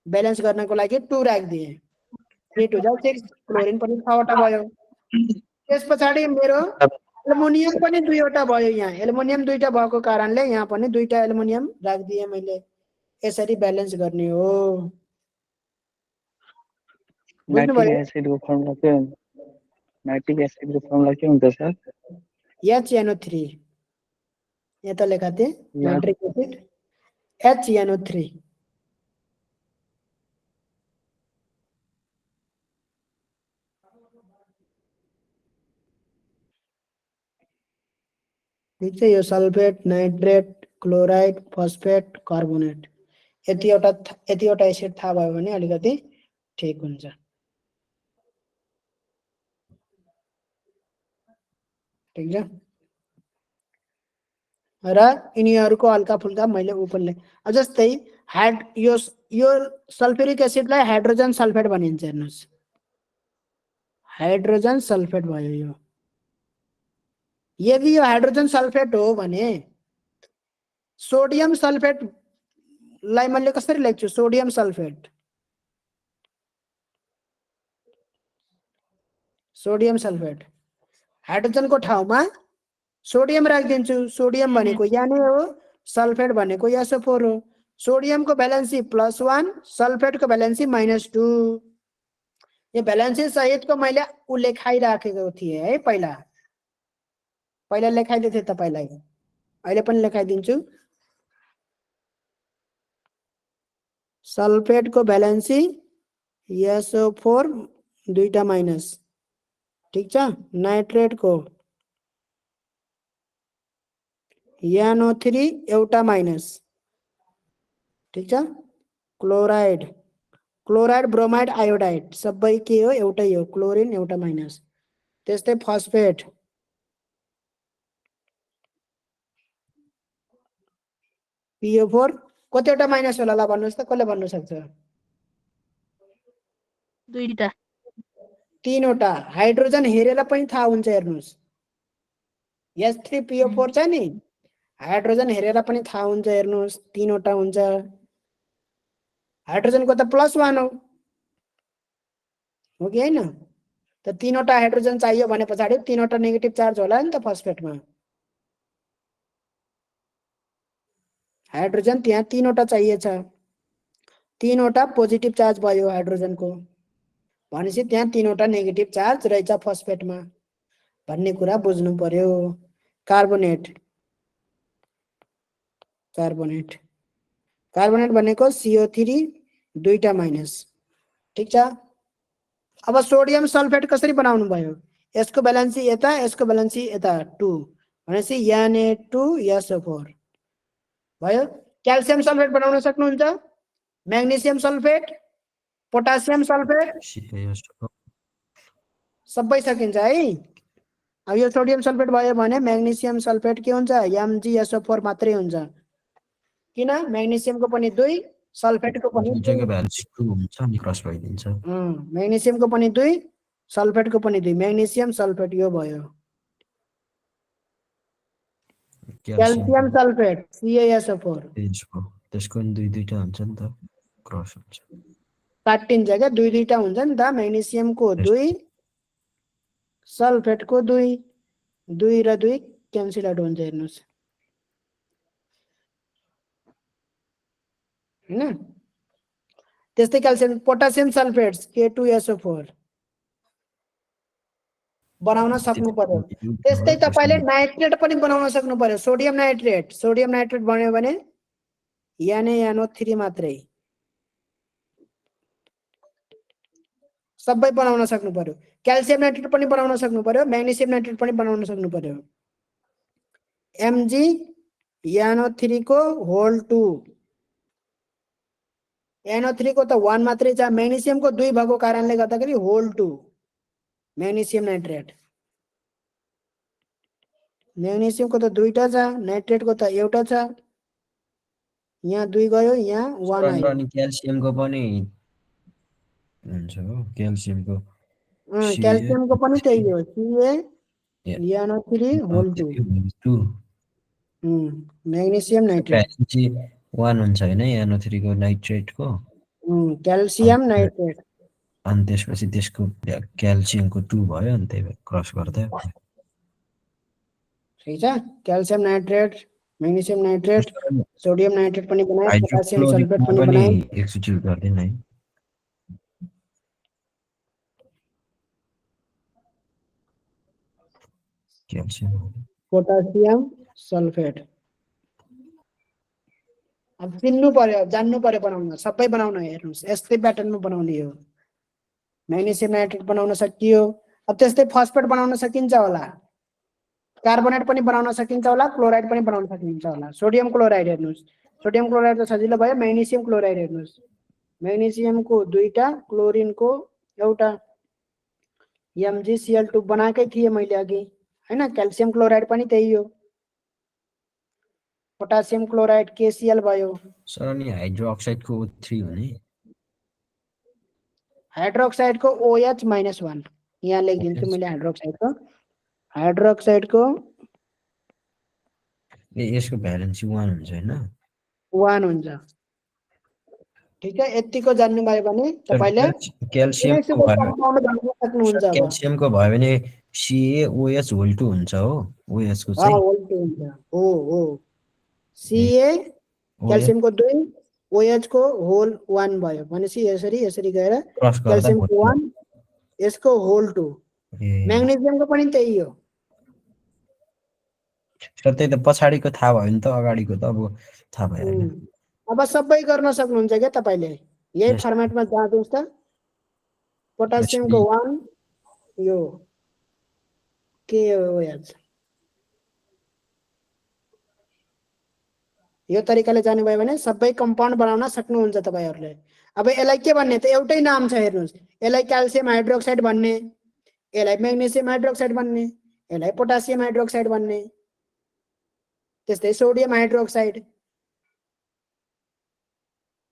ब्यालेन्स गर्नको लागि 2 राखिदिएँ। 3 2 जा 6, क्लोरिन पनि 6 वटा भयो। त्यस पछाडि मेरो एल्युमिनियम पनि 2 वटा भयो। यहाँ एल्युमिनियम 2टा भएको कारणले यहाँ पनि 2टा एल्युमिनियम राखिदिएँ मैले। यसरी ब्यालेन्स गर्ने हो। नाइट्रिक बुझ्नुभयो? एसिडको फर्मुला के हुन्छ? नाइट्रिक एसिडको फर्मुला के हुन्छ सर? HNO3, यहाँ त लेखा थिएँ, नाइट्रिक एसिड HNO3। ठिक छ, यो sulphate, nitrate, chloride, phosphate, carbonate, यतिवटा एसिड थाहा भयो भने अलिकति ठिक हुन्छ। ठिक छ, र यिनीहरूको हल्का फुल्का मैले उपरले जस्तै यो सल्फ्युरिक एसिडलाई हाइड्रोजन सल्फेट भनिन्छ। हेर्नुहोस्, हाइड्रोजन सल्फेट भयो यो। यदि यो हाइड्रोजन सल्फेट हो भने सोडियम सल्फेट लाई मैले कसरी लेख्छु? सोडियम सल्फेट, सोडियम सल्फेट, हाइड्रोजनको ठाउँमा सोडियम राखिदिन्छु। सोडियम भनेको यहाँ नै हो, सल्फेट भनेको SO4 हो। सोडियमको भ्यालेन्सी +1, सल्फेटको भ्यालेन्सी -2। यो भ्यालेन्सी सहितको मैले लेखाइराखेको थिएँ है, पहिला लेखाइदिएको थिएँ तपाईलाई, अहिले पनि लेखाइदिन्छु। सल्फेटको भ्यालेन्सी SO4 2टा माइनस। ठिक छ, नाइट्रेटको NO3 एउटा माइनस। ठिक छ, क्लोराइड, क्लोराइड, ब्रोमाइड, आयोडाइड सबै के हो? एउटै हो, क्लोरिन एउटा माइनस। त्यस्तै फस्फेट, PO4 कतिवटा माइनस होला ल भन्नुहोस् त, कसले भन्नु सक्छ? 2टा, 3 वटा। हाइड्रोजन हेरेर पनि थाहा हुन्छ, हेर्नुहोस्, H3PO4 छ नि, हाइड्रोजन हेरेर पनि थाहा हुन्छ। हेर्नुहोस्, 3 वटा हुन्छ। हाइड्रोजनको त +1 हो कि हैन? त 3 वटा हाइड्रोजन चाहियो भने पछाडि 3 वटा नेगेटिभ चार्ज होला नि त फस्फेटमा। हाइड्रोजन त्यहाँ 3 वटा चाहिएछ, 3 वटा पोजिटिभ चार्ज भयो हाइड्रोजनको, भनेपछि त्यहाँ 3 वटा नेगेटिभ चार्ज रहेछ फस्फेटमा भन्ने कुरा बुझ्नु पर्यो। कार्बोनेट, कार्बोनेट, कार्बोनेट भनेको CO3 2टा माइनस। ठिक छ, अब सोडियम सल्फेट कसरी बनाउनु भयो? यसको भ्यालेन्सी यता, यसको भ्यालेन्सी यता 2, भनेपछि Na2SO4 भयो। क्याल्सियम सल्फेट बनाउन सक्नुहुन्छ, magnesium sulphate, potassium sulphate CaSO, सबै सकिन्छ है। अब यो सोडियम सल्फेट भयो भने म्याग्नेसियम सल्फेट के हुन्छ MgSO4 मात्रै हुन्छ किन म्याग्नेसियमको पनि 2 सल्फेटको पनि 2 दुईटैको भ्यालु 2 हुन्छ अनि क्रस भइदिन्छ म्याग्नेसियमको पनि 2 सल्फेटको पनि 2 म्याग्नेसियम सल्फेट यो भयो क्याल्सियम सल्फेट CaSO4 त्यसको नि दुईटा हुन्छ नि त क्रस हुन्छ काटिन्छ क्या दुईटा हुन्छ नि त म्याग्नेसियमको 2 सल्फेटको 2 2 र 2 क्यान्सल आउट हुन्छ हेर्नुस् हैन त्यस्तै क्याल्सियम पोटासियम सल्फेट K2SO4 बनाउन सक्नु पर्यो त्यस्तै तपाईले नाइट्रेट पनि बनाउन सक्नु पर्यो सोडियम नाइट्रेट बन्यो भने NaNO3 मात्रै सबै बनाउन सक्नु पर्यो क्याल्सियम नाइट्रेट पनि बनाउन सक्नु पर्यो म्याग्नेसियम नाइट्रेट पनि बनाउन सक्नु पर्यो MgNO3 को होल 2 NO3 को त 1 मात्रै छ म्याग्नेसियम को 2 भएको कारणले गर्दाखेरि होल 2 म्याग्नेसियम नाइट्रेट म्याग्नेसियम को त दुईटा छ नाइट्रेट को त एउटा छ यहाँ 2 गयो यहाँ 1 आयो अनि क्याल्सियमको पनि हुन्छ हो क्याल्सियमको क्याल्सियमको पनि त्यही हो CaNO3 होल 2 म्याग्नेसियम नाइट्रेट 1 हुन्छ हैन NO3 को नाइट्रेटको क्याल्सियम नाइट्रेट अनि त्यसपछि त्यसको क्याल्सियमको 2 भयो अनि त्यही क्रस गर्दै ठीक छ calcium nitrate magnesium nitrate sodium nitrate पनि बनाए पोटासियम सल्फेट पनि बनाए एक्जिक्युट गर्दैन है क्याल्सियम पोटासियम सल्फेट अब चिन्नु पर्यो जान्नु पर्यो बनाउन सबै बनाउन हेर्नुस् यस्तै प्याटर्नमा बनाउने हो म्याग्नेसियम नाइट्रेट बनाउन सकियो अब त्यस्तै फस्फेट बनाउन सकिन्छ होला कार्बोनेट पनि बनाउन सकिन्छ होला क्लोराइड पनि बनाउन सकिन्छ होला सोडियम क्लोराइड हेर्नुस् सोडियम क्लोराइड त सजिलो भयो म्याग्नेसियम क्लोराइड हेर्नुस् म्याग्नेसियमको दुईटा क्लोरिनको एउटा MgCl2 बनाएकै थिए मैले अघि हैन क्याल्सियम क्लोराइड पनि त्यही हो पोटासियम क्लोराइड KCl भयो सर अनि हाइड्रोक्साइडको O3 हुने हाइड्रोक्साइडको OH-1 यहाँ लेखिदिन्छु मैले हाइड्रोक्साइडको यसको भ्यालेन्सी 1 हुन्छ हैन 1 हुन्छ ठीक है यतिको जान्नु भयो भने तपाईले क्याल्सियमको भयो भने CaOH होल 2 हुन्छ हो OH को चाहिँ होल 2 हुन्छ हो Ca क्याल्सियमको 2 OH को होल 1 भयो भनेपछि यसरी गएर क्याल्सियमको 1 यसको होल 2 म्याग्नेसियमको पनि त्यही हो सर त्यही त पछाडीको थाहा भयो नि त अगाडिको त अब थाहा भएन अब सबै गर्न सक्नुहुन्छ के तपाईले यही फर्मेटमा जाँदैछ त पोटासियमको 1 यो KOH यो तरिकाले जानुभयो भने सबै कम्पाउन्ड बनाउन सक्नुहुन्छ तपाईहरुले अब यसलाई के भन्ने त एउटै नाम छ हेर्नुस् यसलाई क्याल्सियम हाइड्रोक्साइड भन्ने यसलाई म्याग्नेसियम हाइड्रोक्साइड भन्ने यसलाई पोटासियम हाइड्रोक्साइड भन्ने त्यस्तै sodium hydroxide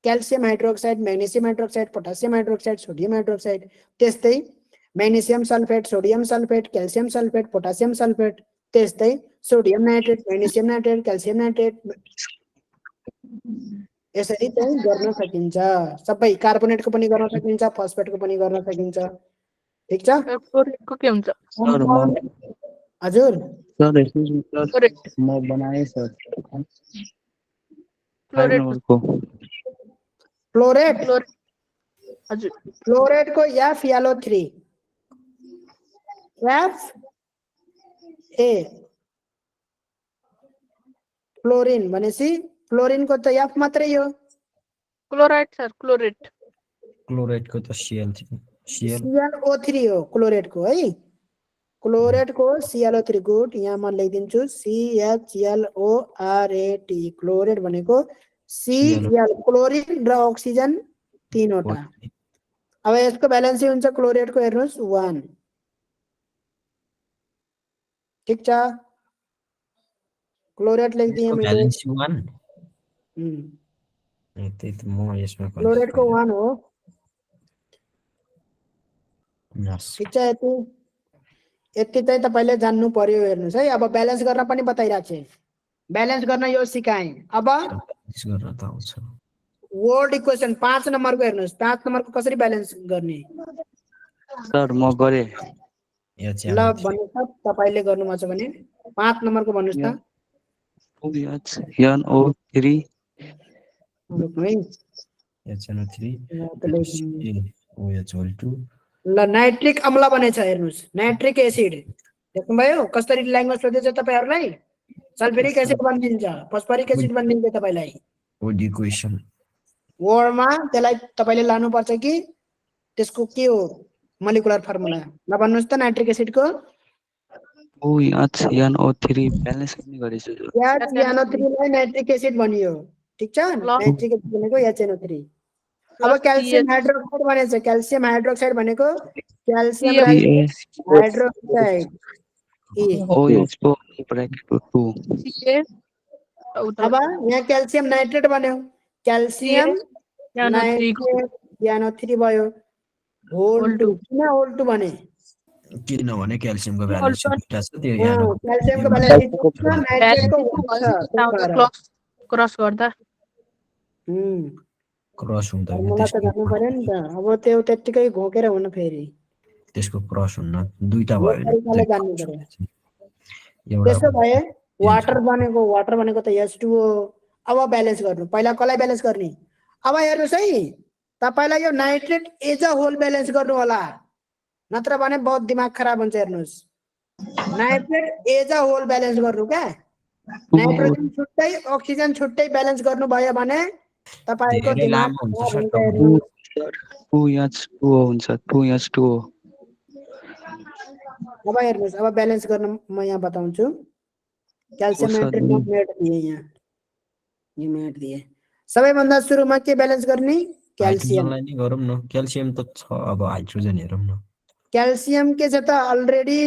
calcium hydroxide magnesium hydroxide potassium hydroxide sodium hydroxide त्यस्तै magnesium sulphate sodium sulphate calcium sulphate potassium sulphate त्यस्तै sodium nitrate magnesium nitrate calcium nitrate यसरी चाहिँ गर्न सकिन्छ सबै कार्बोनेटको पनि गर्न सकिन्छ फस्फेटको पनि गर्न सकिन्छ ठीक छ क्लोरेटको के हुन्छ हजुर सर म बनाए सर क्लोरेटको क्लोरेट हजुर क्लोरेटको FeO3 Fa क्लोरिन भनेपछि क्लोरिनको त F मात्रै हो क्लोराइड सर क्लोराइडको त ClO3 हो क्लोरेटको है क्लोरेटको ClO3 गुड यहाँ म लेखिदिन्छु CHLORAT क्लोरेट भनेको Cl क्लोरिन र अक्सिजन तीनवटा अब यसको भ्यालेन्सी हुन्छ क्लोरेटको हेर्नुस् 1 ठिक छ क्लोरेट लेखिदिएँ मैले भ्यालेन्स 1 त्यही त म यसमा क्लोरेटको 1 हो यस ठिक छ यति चाहिँ तपाईले जान्नु पर्यो हेर्नुस् है अब ब्यालेन्स गर्न पनि बताइराछ ब्यालेन्स गर्न यो सिकाएँ अब गर्न त आउँछ वर्ड इक्वेसन 5 नम्बरको हेर्नुस् 5 नम्बरको कसरी ब्यालेन्स गर्ने सर म गरे यो चाहिँ ल भन्नुस् त तपाईले गर्नु छ भने 5 नम्बरको भन्नुस् त NO3 रुक्नु है HNO3 ल OH2 नाइट्रिक अम्ल बनेछ हेर्नुस् नाइट्रिक एसिड देख्नुभयो कसरी ल्याङ्ग्वेज सोधेछ तपाईहरुलाई सल्फ्युरिक एसिड बनिन्छ फस्फरिक एसिड बनिन्छ तपाईलाई OD इक्वेसन वर्डमा त्यसलाई तपाईले लानु पर्छ कि त्यसको के हो मोलिकुलर फर्मुला ल भन्नुस् त नाइट्रिक एसिडको NO3 ब्यालेन्स गर्ने गरेछु NO3 लाई नाइट्रिक एसिड भनियो ठीक छ नाइट्रिक एसिड भनेको HNO3 अब क्याल्सियम हाइड्रोक्साइड बनेछ क्याल्सियम हाइड्रोक्साइड भनेको क्याल्सियम हाइड्रोक्साइड OH को ब्रैकेट 2 अब यहाँ क्याल्सियम नाइट्रेट बन्यो क्याल्सियम नाइट्रेट NO3 भयो होल 2 किन होल 2 भने किनभने क्याल्सियमको भ्यालेन्स दुईटा छ त्यो यहाँ क्याल्सियमको भ्यालेन्स नाइट्रेटको क्रस गर्दा क्रस हुँदैन फर्मुला त जान्नु पर्यो नि त अब त्यो त्यतिकै घोकेर हुन फेरि त्यसको क्रस हुन्न दुईटा भयो तरिकाले जान्नु पर्यो त्यसो भए वाटर भनेको त H2O अब ब्यालेन्स गर्नु पहिला कसलाई ब्यालेन्स गर्ने अब हेर्नुस् है तपाईलाई यो nitrate as a whole balance गर्नु होला नत्र भने बहुत दिमाग खराब हुन्छ हेर्नुस् nitrate as a whole balance गर्नु क्या नाइट्रोजन छुट्टै अक्सिजन छुट्टै ब्यालेन्स गर्नु भयो भने तपाईको दिमाग खराब हुन्छ 2H2O हुन्छ 2H2O अब हेर्नुस् अब ब्यालेन्स गर्न म यहाँ बताउँछु क्याल्सियम नाइट्रेट मेट दिए यहाँ यो मेट दिए सबैभन्दा सुरुमा के ब्यालेन्स गर्ने क्याल्सियम हाइड्रोजनलाई नि गरौँ न क्याल्सियम त छ अब हाइड्रोजन हेरौँ न क्याल्सियम के छ त अलरेडी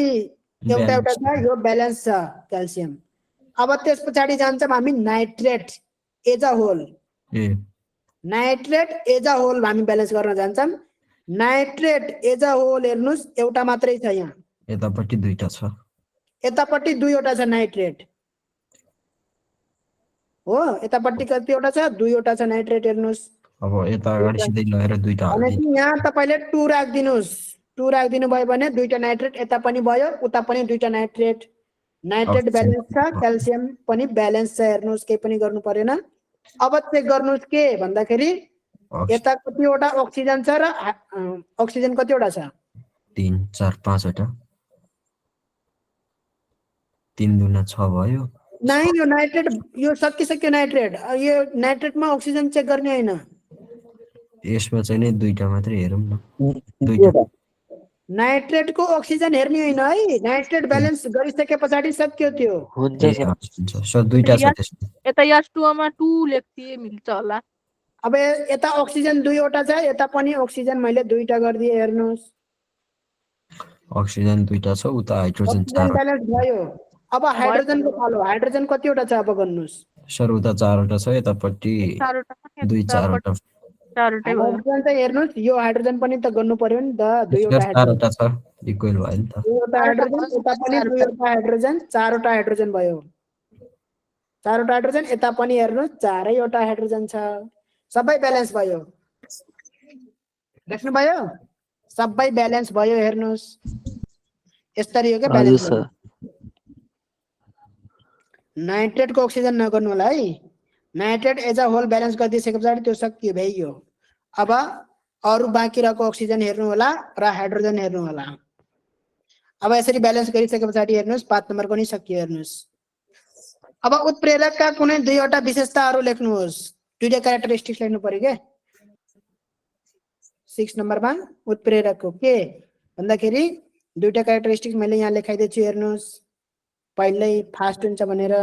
एउटा छ यो ब्यालेन्स छ क्याल्सियम अब त्यसपछि जान्छौँ हामी nitrate as a whole nitrate as a whole हामी ब्यालेन्स गर्न जान्छौँ नाइट्रेट एज अ होल हेर्नुस् एउटा मात्रै छ यहाँ यतापट्टि दुईटा छ यतापट्टि दुईवटा छ नाइट्रेट हो यतापट्टि कतिवटा छ दुईवटा छ नाइट्रेट हेर्नुस् अब यता अगाडि सिधै लगेर दुईटा भनेपछि यहाँ तपाईले 2 राख्दिनुस् 2 राख्दिनु भयो भने दुईटा नाइट्रेट यता पनि भयो उता पनि दुईटा नाइट्रेट नाइट्रेट ब्यालेन्स छ क्याल्सियम पनि ब्यालेन्स छ हेर्नुस् केही पनि गर्नु परेन अब चेक गर्नुस् के भन्दाखेरि यता कतिवटा अक्सिजन छ र अक्सिजन कतिवटा छ 3 4 5 वटा 3 दुना 6 भयो नाइ यो नाइट्रेट यो सकिसक्यो नाइट्रेट यो नाइट्रेटमा अक्सिजन चेक गर्ने हैन यसमा चाहिँ नि दुईटा मात्रै हेरौँ न दुईटा नाइट्रेटको अक्सिजन हेर्ने हैन है नाइट्रेट ब्यालेन्स गरिसकेपछि सक्यो त्यो हुन्छ सो दुईटा छ त्यसमा यता H2O मा 2 लेख्दिए मिल्छ होला अब यता अक्सिजन दुईवटा छ यता पनि अक्सिजन मैले दुईटा गर्दिए हेर्नुस् अक्सिजन दुईटा छ उता हाइड्रोजन 4 ब्यालेन्स भयो अब हाइड्रोजनको पालो हाइड्रोजन कतिवटा छ अब गर्नुस् सर उता 4 वटा छ यतापट्टि 2 4 वटा हाइड्रोजन चाहिँ हेर्नुस् यो हाइड्रोजन पनि त गर्नु पर्यो नि त दुईवटा 4 वटा छ इक्वल भयो नि त दुईवटा हाइड्रोजन उता पनि दुईवटा हाइड्रोजन चारवटा हाइड्रोजन भयो चारवटा हाइड्रोजन यता पनि हेर्नुस् चारैवटा हाइड्रोजन छ सबै ब्यालेन्स भयो देख्नु भयो सबै ब्यालेन्स भयो हेर्नुस् यसरी हो के ब्यालेन्स नाइट्रेटको अक्सिजन नगर्नु होला है nitrate as a whole balance गरिदिसकेपछि त्यो सकियो भइयो अब अरु बाँकी रहेको अक्सिजन हेर्नु होला र हाइड्रोजन हेर्नु होला अब यसरी ब्यालेन्स गरिसकेपछि हेर्नुस् 5 नम्बरको नि सकियो हेर्नुस् अब उत्प्रेरकका कुनै दुईवटा विशेषताहरू लेख्नुहोस् दुईटा क्यारेक्टरिस्टिक्स लेख्नु पर्यो के 6 नम्बरमा उत्प्रेरकको के भन्दाखेरि दुईटा क्यारेक्टरिस्टिक्स मैले यहाँ लेखाइदिन्छु हेर्नुस् पहिल्यै फास्ट हुन्छ भनेर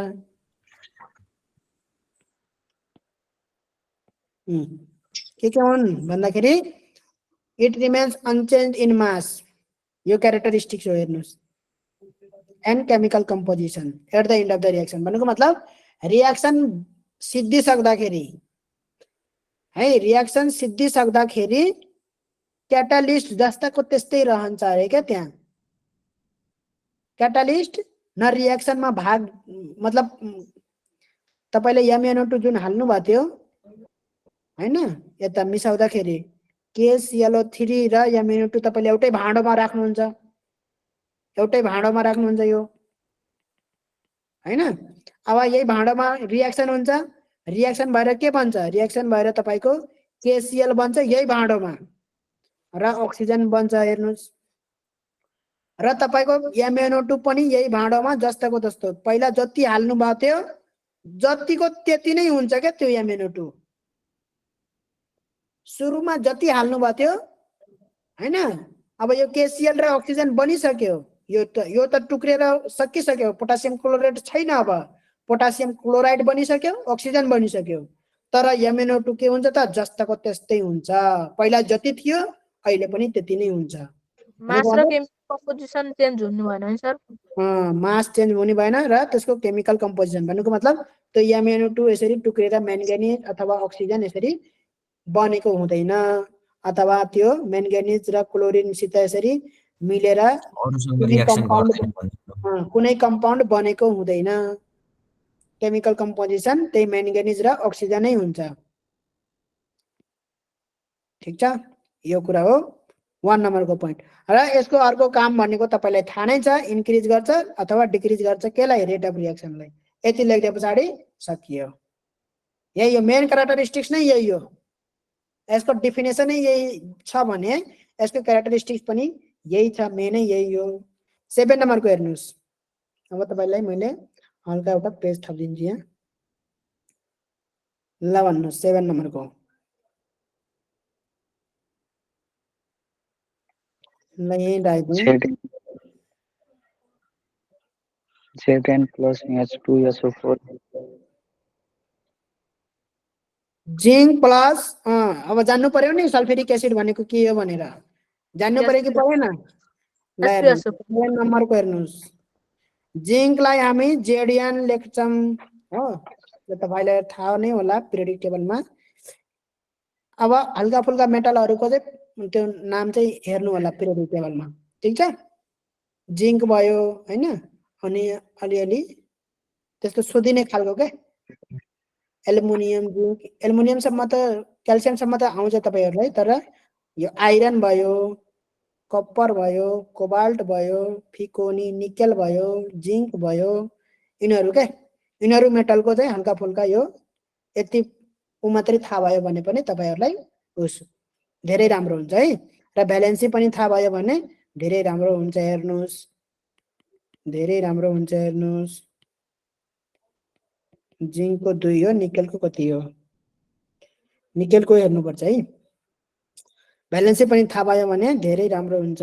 के हुन् भन्दाखेरि it remains unchanged in mass यो क्यारेक्टरिस्टिक्स हो हेर्नुस् and chemical composition at the end of the reaction भनेको मतलब रिएक्सन सिद्धिसक्दाखेरि है रिएक्सन सिद्धिसक्दाखेरि क्याटालिस्ट जस्ताको त्यस्तै रहन्छ अरे क्या त्यहाँ क्याटालिस्ट न रिएक्सनमा भाग मतलब तपाईले MnO2 जुन हाल्नु भएको थियो हैन यता मिसाउँदाखेरि KClO3 र MnO2 तपाईले एउटै भाँडोमा राख्नुहुन्छ यो हैन अब यही भाँडोमा रिएक्सन हुन्छ रिएक्सन भएर के बन्छ रिएक्सन भएर तपाईको KCl बन्छ यही भाँडोमा र अक्सिजन बन्छ हेर्नुस् र तपाईको MnO2 पनि यही भाँडोमा जस्ताको जस्तो पहिला जति हाल्नु भएको थियो जतिको त्यति नै हुन्छ के त्यो MnO2 सुरुमा जति हाल्नु भएको थियो हैन अब यो KCl र अक्सिजन बनिसक्यो यो त टुक्रेर सकिसक्यो पोटासियम क्लोराइड छैन अब पोटासियम क्लोराइड बनिसक्यो अक्सिजन बनिसक्यो तर MnO2 के हुन्छ त जस्ताको त्यस्तै हुन्छ पहिला जति थियो अहिले पनि त्यति नै हुन्छ मास र केमिकल कम्पोजिसन चेन्ज हुनु भएन है सर मास चेन्ज हुने भएन र त्यसको केमिकल कम्पोजिसन भनेको मतलब त्यो MnO2 यसरी टुक्रेर म्याङ्गानिज अथवा अक्सिजन यसरी बनेको हुँदैन अथवा त्यो म्याङ्गानिज र क्लोरिनसित यसरी मिलेर अरूसँग रिएक्सन गर्दैन भन्नु कुनै कम्पाउन्ड बनेको हुँदैन केमिकल कम्पोजिसन त्यही म्याङ्गानिज र अक्सिजन नै हुन्छ ठीक छ यो कुरा हो 1 नम्बरको पोइन्ट र यसको अर्को काम भनेको तपाईलाई थाहा नै छ इन्क्रिज गर्छ अथवा डिक्रिज गर्छ केलाई रेट अफ रिएक्सनलाई यति लेख्दै पछाडी सकियो यही हो मेन क्यारेक्टरिस्टिक्स नै यही हो यसको डेफिनेसन नै यही छ भने यसको क्यारेक्टरिस्टिक्स पनि यही छ मेनै यही हो 7 नम्बरको हेर्नुस् अब तपाईलाई मैले हल्का एउटा पेज थपिदिन्छु यहाँ ल भन्नुस् 7 नम्बरको ल यही राख्दिनु Zn plus H2SO4 zinc plus अब जान्नु पर्यो नि सल्फ्युरिक एसिड भनेको के हो भनेर जान्नु पर्यो कि परेन ल हेर्नुस् 7 नम्बरको हेर्नुस् जिंकलाई हामी Zn लेख्छौं हो यो तपाईलाई थाहा नै होला पिरियोडिक टेबलमा अब हल्का फुल्का मेटलहरुको चाहिँ त्यो नाम चाहिँ हेर्नु होला पिरियोडिक टेबलमा ठीक छ जिंक भयो हैन अनि अलिअलि त्यस्तो सोधिने खालको के एल्युमिनियम जिंक एल्युमिनियम सम्म त क्याल्सियम सम्म त आउँछ तपाईहरुलाई तर यो आइरन भयो कपर भयो कोबाल्ट भयो फिकोनी निकेल भयो जिंक भयो यिनीहरु के यिनीहरु मेटलको चाहिँ हल्का फुल्का यो यति मात्रै थाहा भयो भने पनि तपाईहरुलाई उस धेरै राम्रो हुन्छ है र भ्यालेन्सी पनि थाहा भयो भने धेरै राम्रो हुन्छ हेर्नुस् धेरै राम्रो हुन्छ हेर्नुस् जिंक को 2 हो निकेल को कति हो निकेल को हेर्नु पर्छ है भ्यालेन्सी पनि थाहा भयो भने धेरै राम्रो हुन्छ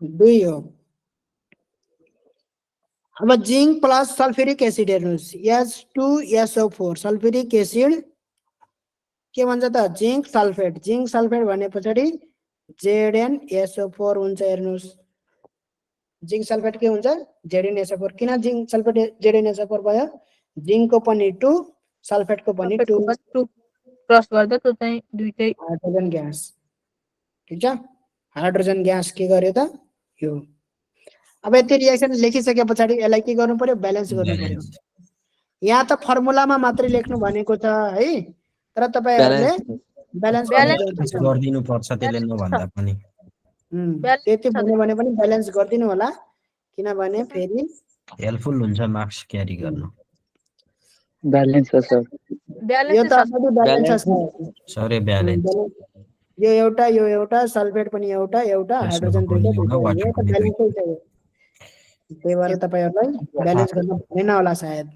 दुई हो अब जिंक प्लस सल्फ्युरिक एसिड हेर्नुस् H2SO4 सल्फ्युरिक एसिड के भन्छ त जिंक सल्फेट भने पछाडी ZnSO4 हुन्छ हेर्नुस् जिंक सल्फेट के हुन्छ ZnSO4 किन जिंक सल्फेट ZnSO4 भयो जिंक को पनि 2 सल्फेट को पनि 2 क्रस गर्दा त्यो चाहिँ दुईटै हाइड्रोजन ग्यास ठीक छ हाइड्रोजन ग्यास के गर्यो त यो अब यति रिएक्सन लेखिसके पछाडी यसलाई के गर्नु पर्यो ब्यालेन्स गर्नु पर्यो यहाँ त फर्मुलामा मात्रै लेख्नु भनेको छ है तर तपाईहरुले ब्यालेन्स गर्दिनु पर्छ त्यसले नभन्दा पनि त्यति भन्यो भने पनि ब्यालेन्स गर्दिनु होला किनभने फेरि हेल्पफुल हुन्छ मार्क्स क्यारी गर्न बैलेंस है सर यो त अलरेडी ब्यालेन्स छ सरे ब्यालेन्स यो एउटा सल्फेट पनि एउटा हाइड्रोजन दुईटा यो त ब्यालेन्सै छ त्यही भएर तपाईहरुलाई ब्यालेन्स गर्न भनेन होला सायद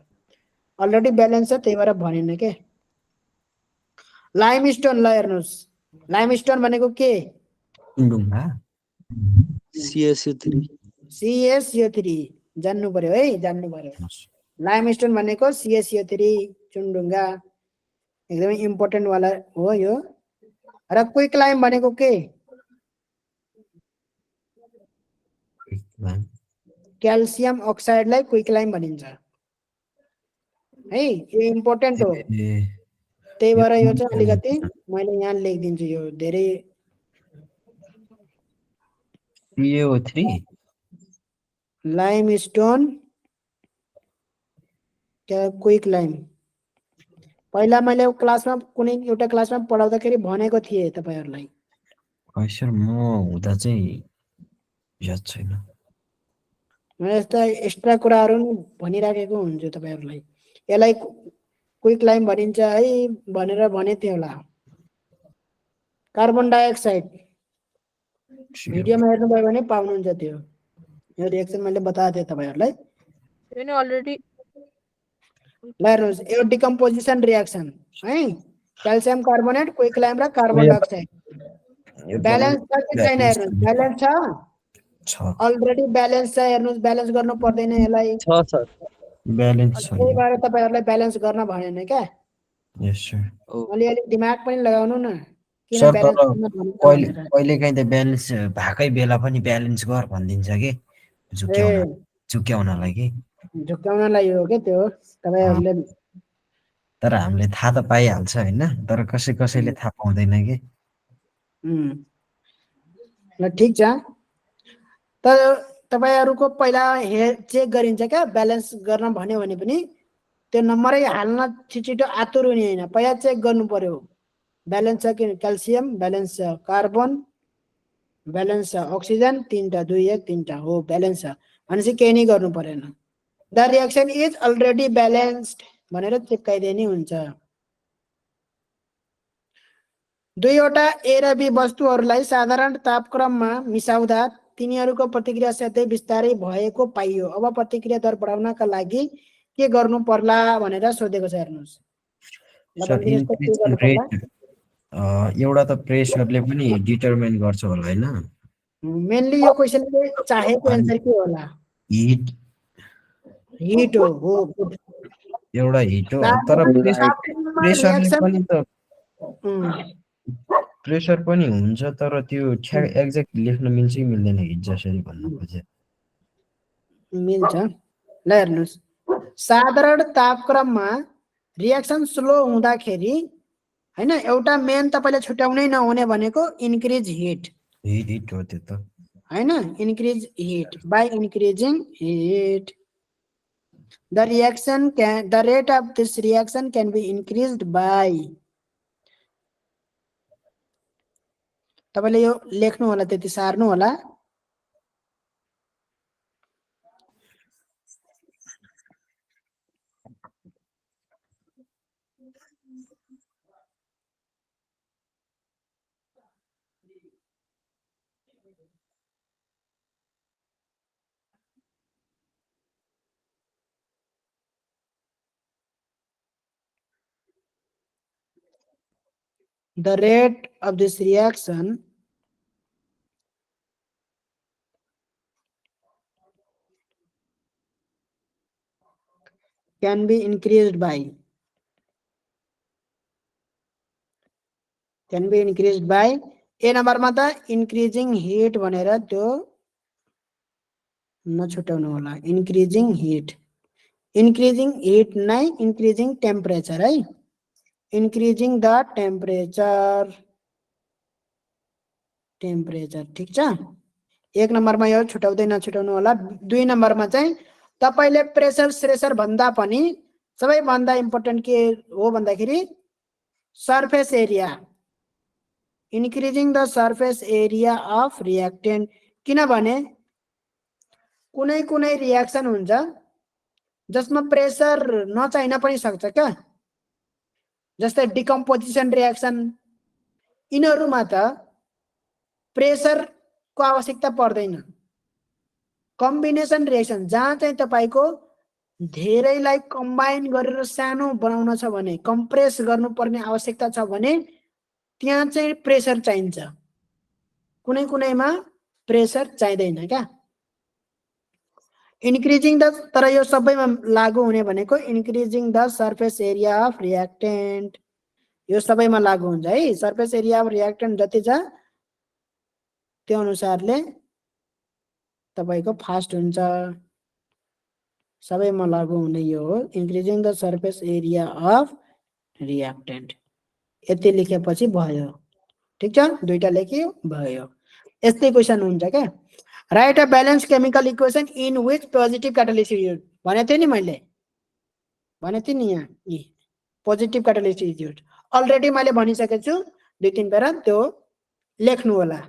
अलरेडी ब्यालेन्स छ त्यही भएर भनेन के लाइमस्टोन ल हेर्नुस् लाइमस्टोन भनेको के ढुङ्गा CSU3 CaSO3 जान्नु पर्यो है जान्नु पर्यो लाइमस्टोन भनेको CaSO3 चुनढुङ्गा एकदमै इम्पोर्टेन्ट वाला हो यो र क्विकलाइम भनेको के क्याल्सियम अक्साइडलाई क्विकलाइम भनिन्छ है यो इम्पोर्टेन्ट हो त्यही भएर यो चाहिँ अलिकति मैले यहाँ लेखिदिन्छु यो धेरै CO3 लाइमस्टोन क्विकलाइम पहिला मैले क्लासमा कुनै एउटा क्लासमा पढाउँदाखेरि भनेको थिएँ तपाईहरुलाई सर म हुँदा चाहिँ याद छैन मैले यस्ता एक्स्ट्रा कुराहरु भनिराखेको हुन्छु तपाईहरुलाई यसलाई क्विकलाइम भनिन्छ है भनेर भने थियो होला कार्बन डाइअक्साइड भिडियोमा हेर्नु भयो भने पाउनुहुन्छ त्यो यो रिएक्सन मैले बताएको थिएँ तपाईहरुलाई यो नि अलरेडी ल हेर्नुस् यो डिकम्पोजिसन रिएक्सन है क्याल्सियम कार्बोनेट क्विकलाइम र कार्बन डाइअक्साइड ब्यालेन्स छ कि छैन हेर्नुस् ब्यालेन्स छ अलरेडी ब्यालेन्स छ हेर्नुस् ब्यालेन्स गर्नु पर्दैन यसलाई छ सर ब्यालेन्स छ त्यही भएर तपाईहरुलाई ब्यालेन्स गर्न भनेन क्या यस सर अलिअलि दिमाग पनि लगाउनु न किन सर ब्यालेन्स तर गर्न भनेको कहिले भनेर। कहिलेकाहीँ त ब्यालेन्स भएकै बेला पनि ब्यालेन्स गर भनिदिन्छ कि झुक्क्याउनलाई कि झुक्काउनलाई हो के त्यो तपाईहरुले तर हामीले थाहा त पाइहाल्छ हैन तर कसैले थाहा पाउँदैन कि ल ठिक छ तर तपाईहरुको पहिला चेक गरिन्छ क्या ब्यालेन्स गर्न भन्यो भने पनि त्यो नम्बरै हाल्न छिटो आतुर हुने हैन पहिला चेक गर्नु पर्यो ब्यालेन्स छ कि क्याल्सियम ब्यालेन्स छ कार्बन ब्यालेन्स छ अक्सिजन तीनटा 2 1 तीनटा हो ब्यालेन्स छ भनेपछि केही नै गर्नु परेन the reaction is already balanced भनेर चिपकाइदिने हुन्छ दुईवटा ए र बी वस्तुहरूलाई साधारण तापक्रममा मिसाउँदा तिनीहरूको प्रतिक्रिया सधैँ बिस्तारै भएको पाइयो अब प्रतिक्रिया दर बढाउनका लागि के गर्नु पर्ला भनेर सोधेको छ हेर्नुस् सर इन्क्रिजिङ रेट एउटा त प्रेसरले पनि डिटरमाइन गर्छ होला हैन मेनली यो क्वेशनले चाहेको आन्सर के होला हिट हिट हो एउटा हिट हो तर प्रेसरले पनि त प्रेसर पनि हुन्छ तर त्यो एक्ज्याक्ट लेख्न मिल्छ कि मिल्दैन हिट जसरी भन्नु खोजे मिल्छ ल हेर्नुस् साधारण तापक्रममा रिएक्सन स्लो हुँदाखेरि हैन एउटा मेन तपाईले छुट्याउनै नहुने भनेको इन्क्रिज हिट हिट हो त्यो त हैन increase heat by increasing heat the rate of this reaction can be increased by तपाईले यो लेख्नु होला त्यति सार्नु होला the rate of this reaction can be increased by ए नम्बरमा त इन्क्रिजिङ हिट भनेर त्यो नछुटाउनु होला इन्क्रिजिङ हिट नै इन्क्रिजिङ टेम्परेचर है इन्क्रिजिङ द टेम्परेचर ठीक छ एक नम्बरमा यो छुटाउँदै नछुटाउनु होला दुई नम्बरमा चाहिँ तपाईले प्रेसर भन्दा पनि सबैभन्दा इम्पोर्टेन्ट के हो भन्दाखेरि surface area increasing the surface area of reactant किनभने कुनै रिएक्सन हुन्छ जसमा प्रेसर नचाहिन पनि सक्छ क्या जस्तै डिकम्पोजिसन रिएक्सन यिनीहरुमा त प्रेसर को आवश्यकता पर्दैन कम्बिनेसन रिएक्सन जहाँ चाहिँ तपाईको धेरैलाई कम्बाइन गरेर सानो बनाउन छ भने, कम्प्रेस गर्नुपर्ने आवश्यकता छ भने त्यहाँ चाहिँ प्रेसर चाहिन्छ, कुनै कुनैमा प्रेसर चाहिँदैन क्या। इन्क्रिजिङ द, तर यो सबैमा लागू हुने भनेको increasing the surface area of reactant, यो सबैमा लागू हुन्छ है। सर्फेस एरिया अफ रियाक्टेन्ट जति छ त्यो अनुसारले तपाईको फास्ट हुन्छ, सबैमा लागू हुने यो हो increasing the surface area of reactant. यति लेखेपछि भयो, ठिक छ, दुईटा लेख्यो भयो। यस्तै क्वेसन हुन्छ क्या। Write a balance chemical equation in which positive catalyst is used, भनेको थिएँ नि मैले, भनेको थिएँ नि यहाँ positive catalyst is used. Already मैले भनिसकेको छु, दुई तिन पेरा त्यो लेख्नु होला।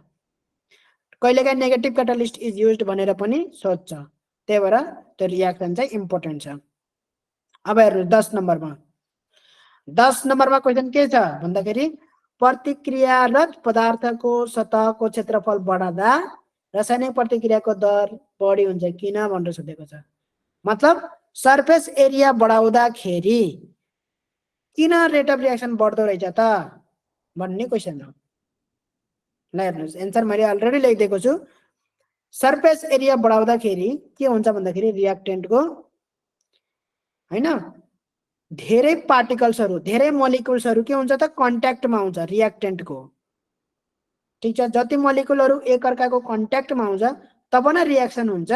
कहिलेकाहीँ नेगेटिभ क्याटालिस्ट इज युज्ड भनेर पनि सोध्छ, त्यही भएर त्यो रियाक्सन चाहिँ इम्पोर्टेन्ट छ। अब हेर्नु 10 नम्बरमा, 10 नम्बरमा क्वेसन के छ भन्दाखेरि प्रतिक्रियारत पदार्थको सतहको क्षेत्रफल बढाउँदा रासायनिक प्रतिक्रियाको दर बढी हुन्छ किन भनेर सोधेको छ। मतलब सर्फेस एरिया बढाउँदाखेरि किन रेट अफ रियाक्सन बढ्दो रहेछ त भन्ने क्वेसन हो। ल हेर्नुहोस्, एन्सर मैले अलरेडी लेखिदिएको छु। सर्फेस एरिया बढाउँदाखेरि के हुन्छ भन्दाखेरि रियाक्टेन्टको हैन धेरै पार्टिकल्सहरू, धेरै मोलिकुल्सहरू के हुन्छ त कन्ट्याक्टमा आउँछ रियाक्टेन्टको, ठिक छ। जति मोलिकुलहरू एकअर्काको कन्ट्याक्टमा आउँछ तब न रियाक्सन हुन्छ,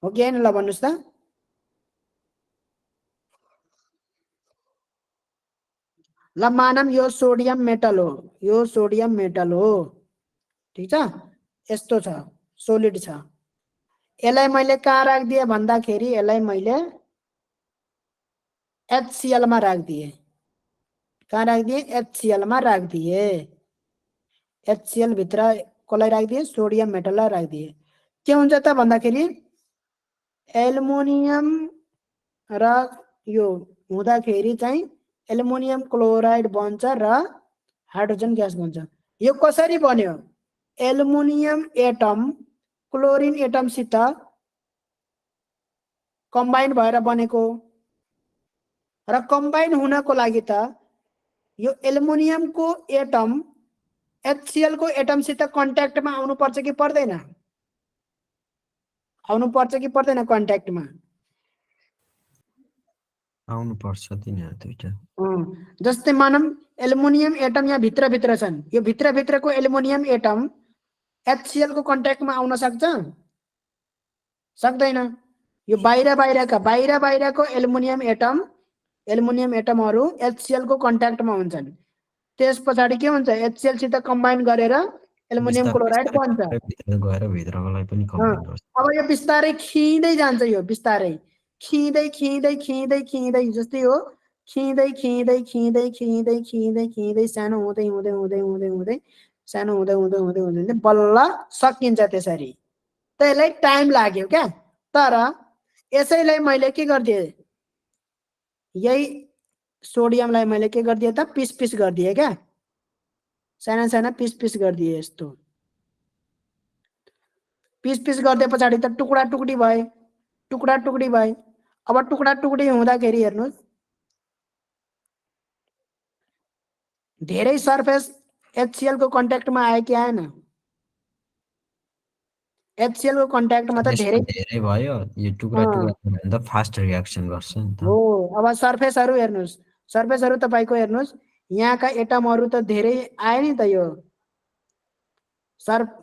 हो कि हैन? ल भन्नुस् त। ल मानम यो सोडियम मेटल हो, यो सोडियम मेटल हो, ठिक छ, यस्तो छ, सोलिड छ। यसलाई मैले कहाँ राखिदिएँ भन्दाखेरि यसलाई मैले HCl मा राखिदिएँ। कहाँ राखिदिएँ? HCl मा राखिदिएँ। HCl भित्र कसलाई राखिदिएँ? सोडियम मेटललाई राखिदिएँ। के हुन्छ त भन्दाखेरि एल्युमिनियम र यो हुँदाखेरि चाहिँ एल्युमिनियम क्लोराइड बन्छ र हाइड्रोजन ग्यास बन्छ। यो कसरी बन्यो? एल्युमिनियम एटम क्लोरिन एटमसित कम्बाइन भएर बनेको, र कम्बाइन हुनको लागि त यो एल्युमिनियमको एटम HCl को एटमसित कन्ट्याक्टमा आउनु पर्छ कि पर्दैन? आउनु पर्छ कि पर्दैन कन्ट्याक्टमा? आउनु पर्छ तिनीहरू दुईटा। जस्तै मानम एल्युमिनियम एटम यहाँ भित्र भित्र छन्, यो भित्र भित्रको एल्युमिनियम एटम HCl को कन्ट्याक्टमा आउन सक्छ? सक्दैन। यो बाहिर बाहिरको एल्युमिनियम एटमहरू HCl को कन्ट्याक्टमा हुन्छन्, त्यस पछाडि के हुन्छ? HCl सित कम्बाइन गरेर एल्युमिनियम क्लोराइड बन्छ। गएर भित्रकोलाई पनि कम्बाइन गर्छ। अब यो बिस्तारै खिँदै जान्छ, यो बिस्तारै खिँदै खिँदै खिँदै खिँदै जस्तै हो, खिँदै खिँदै खिँदै खिँदै खिँदै खिँदै सानो हुँदै हुँदै हुँदै हुँदै हुँदै सानो हुँदै हुँदै हुँदै हुँदै बल्ल सकिन्छ त्यसरी। त यसलाई टाइम लाग्यो क्या। तर यसैलाई मैले के गरिदिएँ, यही सोडियमलाई मैले के गरिदिएँ त पिस पिस गरिदिएँ क्या, साना साना पिस पिस गरिदिएँ। यस्तो पिस पिस गरिदिए पछाडि त टुक्रा टुक्री भए, टुक्रा टुक्री भए। अब टुक्रा टुक्री हुँदाखेरि हेर्नुहोस् धेरै सर्फेस HCl को कन्ट्याक्टमा आयो कि आएन? HCl को कन्ट्याक्टमा त धेरै भयो, यो टुक्रा टुक्रा भन्दा फास्ट रियाक्सन गर्छ नि त। हो। अब सर्फेसहरू हेर्नुहोस्, सर्फेसहरू तपाईको हेर्नुहोस्, यहाँका एटमहरू त धेरै आए नि त,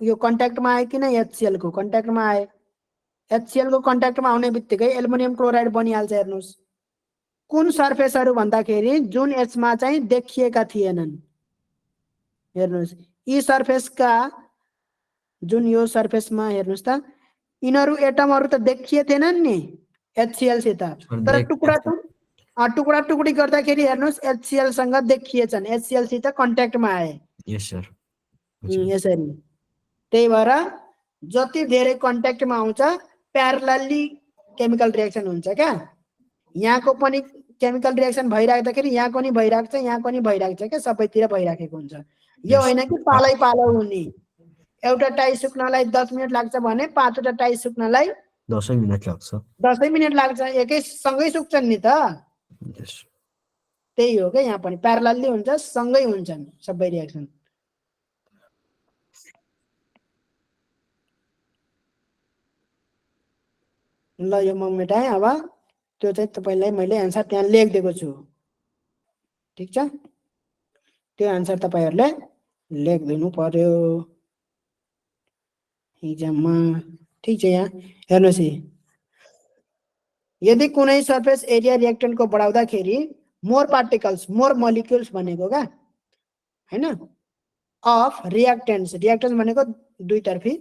यो कन्ट्याक्टमा आयो किन? HCl को कन्ट्याक्टमा आए। HCl को कन्ट्याक्टमा आउने बित्तिकै एल्युमिनियम क्लोराइड बनिहाल्छ। हेर्नुहोस् कुन सर्फेसहरू भन्दाखेरि जुन यसमा चाहिँ देखिएका थिएनन्। हेर्नुहोस् यी सर्फेसका जुन यो सर्फेसमा हेर्नुहोस् त, यिनीहरू एटमहरू त देखिए थिएनन् नि HCl सित, तर टुक्रा टुक्री गर्दाखेरि हेर्नुहोस् HCl सँग देखिएछन्, HCl सित कन्ट्याक्टमा आए। यस सर। यसरी त्यही भएर जति धेरै कन्ट्याक्टमा आउँछ प्यारलली केमिकल रियाक्सन हुन्छ क्या। यहाँको पनि केमिकल रियाक्सन भइराख्दाखेरि यहाँको नि भइराख्छ, यहाँको नि भइराख्छ क्या, सबैतिर भइराखेको हुन्छ। यो होइन कि पालै पालो हुने, एउटा टाई सुक्नलाई 10 मिनेट लाग्छ भने 5 वटा टाई सुक्नलाई 10 मिनट लाग्छ 10 मिनेट लाग्छ एकै सँगै सुक्छन् नि त यस त्यही हो के यहाँ पनि प्यारलली हुन्छ सँगै हुन्छन् सबै रिएक्सन ल यो म मेटाएँ अब त्यो चाहिँ तपाईलाई मैले आन्सर त्यहाँ लेखिदिएको छु ठीक छ त्यो आन्सर तपाईहरुले लेखिदिनु पर्यो इक्जाममा ठीक छ यहाँ हेर्नुस् है यदि कुनै सरफेस एरिया रिएक्टेन्टको बढाउँदाखेरि मोर पार्टिकल्स मोर मोलिक्युल्स भनेको का हैन अफ रिएक्टेन्ट्स रिएक्टेन्ट्स भनेको दुईतर्फी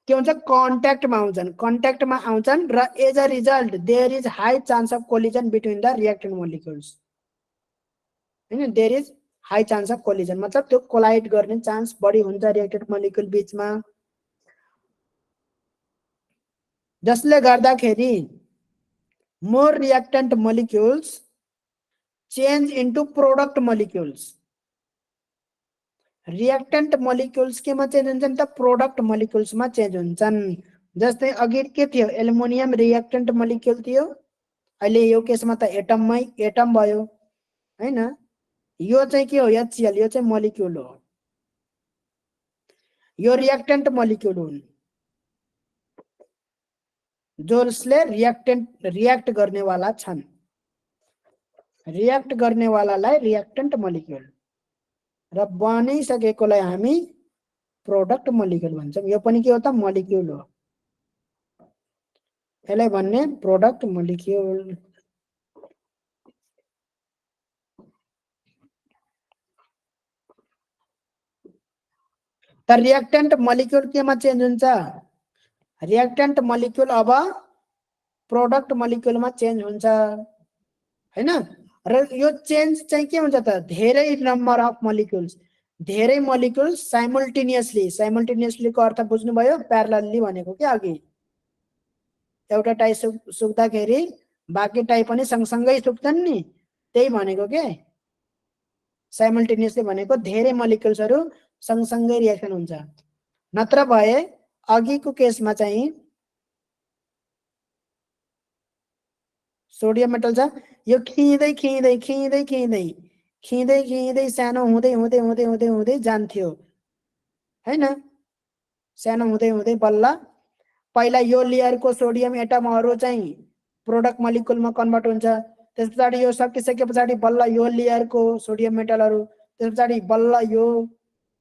के हुन्छ कन्ट्याक्टमा आउँछन् र as a result there is high chance of collision between the reactant molecules हैन there is high chance of collision मतलब त्यो कोलाइड गर्ने चान्स बढी हुन्छ रिएक्टेन्ट मोलिक्युल बीचमा जसले गर्दाखेरि more reactant molecules change into product molecules reactant molecules केमा चेन्ज हुन्छन् त प्रोडक्ट मोलिक्युल्स मा चेन्ज हुन्छन् जस्तै अघि के थियो एल्युमिनियम रिएक्टेन्ट मोलिक्युल थियो अहिले यो केसमा त एटम भयो हैन यो चाहिँ के हो HCl यो चाहिँ मोलिक्युल हो यो रिएक्टेन्ट मोलिक्युल हुन् जसले रिएक्ट गर्ने वाला छन् रिएक्ट गर्ने वालालाई रिएक्टेन्ट मोलिक्युल र बनिसकेकोलाई हामी प्रोडक्ट मोलिक्युल भन्छौं यो पनि के हो त मोलिक्युल हो यसलाई भन्ने प्रोडक्ट मोलिक्युल त रिएक्टेन्ट मोलिक्युल केमा चेन्ज हुन्छ रिएक्टेन्ट मोलिक्युल अब प्रोडक्ट मोलिक्युलमा चेन्ज हुन्छ हैन र यो चेन्ज चाहिँ के हुन्छ त धेरै नम्बर अफ मोलिक्युल्स धेरै मोलिक्युल्स साइमल्टेनियसली को अर्थ बुझ्नु भयो प्यारलली भनेको के अघि एउटा टाई सुक्दाखेरि बाकी टाई पनि सँगसँगै सुक्छन् नि त्यही भनेको के साइमल्टेनियसली भनेको धेरै मोलिक्युल्सहरु सँगसँगै रिएक्सन हुन्छ नत्र भए अघिको केसमा चाहिँ सोडियम मेटल छ यो खिँदै सानो हुँदै जान्थ्यो हैन सानो हुँदै बल्ल पहिला यो लेयरको सोडियम एटमहरु चाहिँ प्रोडक्ट मोलिक्युलमा कन्भर्ट हुन्छ त्यसपछि यो सकिसकेपछि बल्ल यो लेयरको सोडियम मेटलहरु त्यसपछि बल्ल यो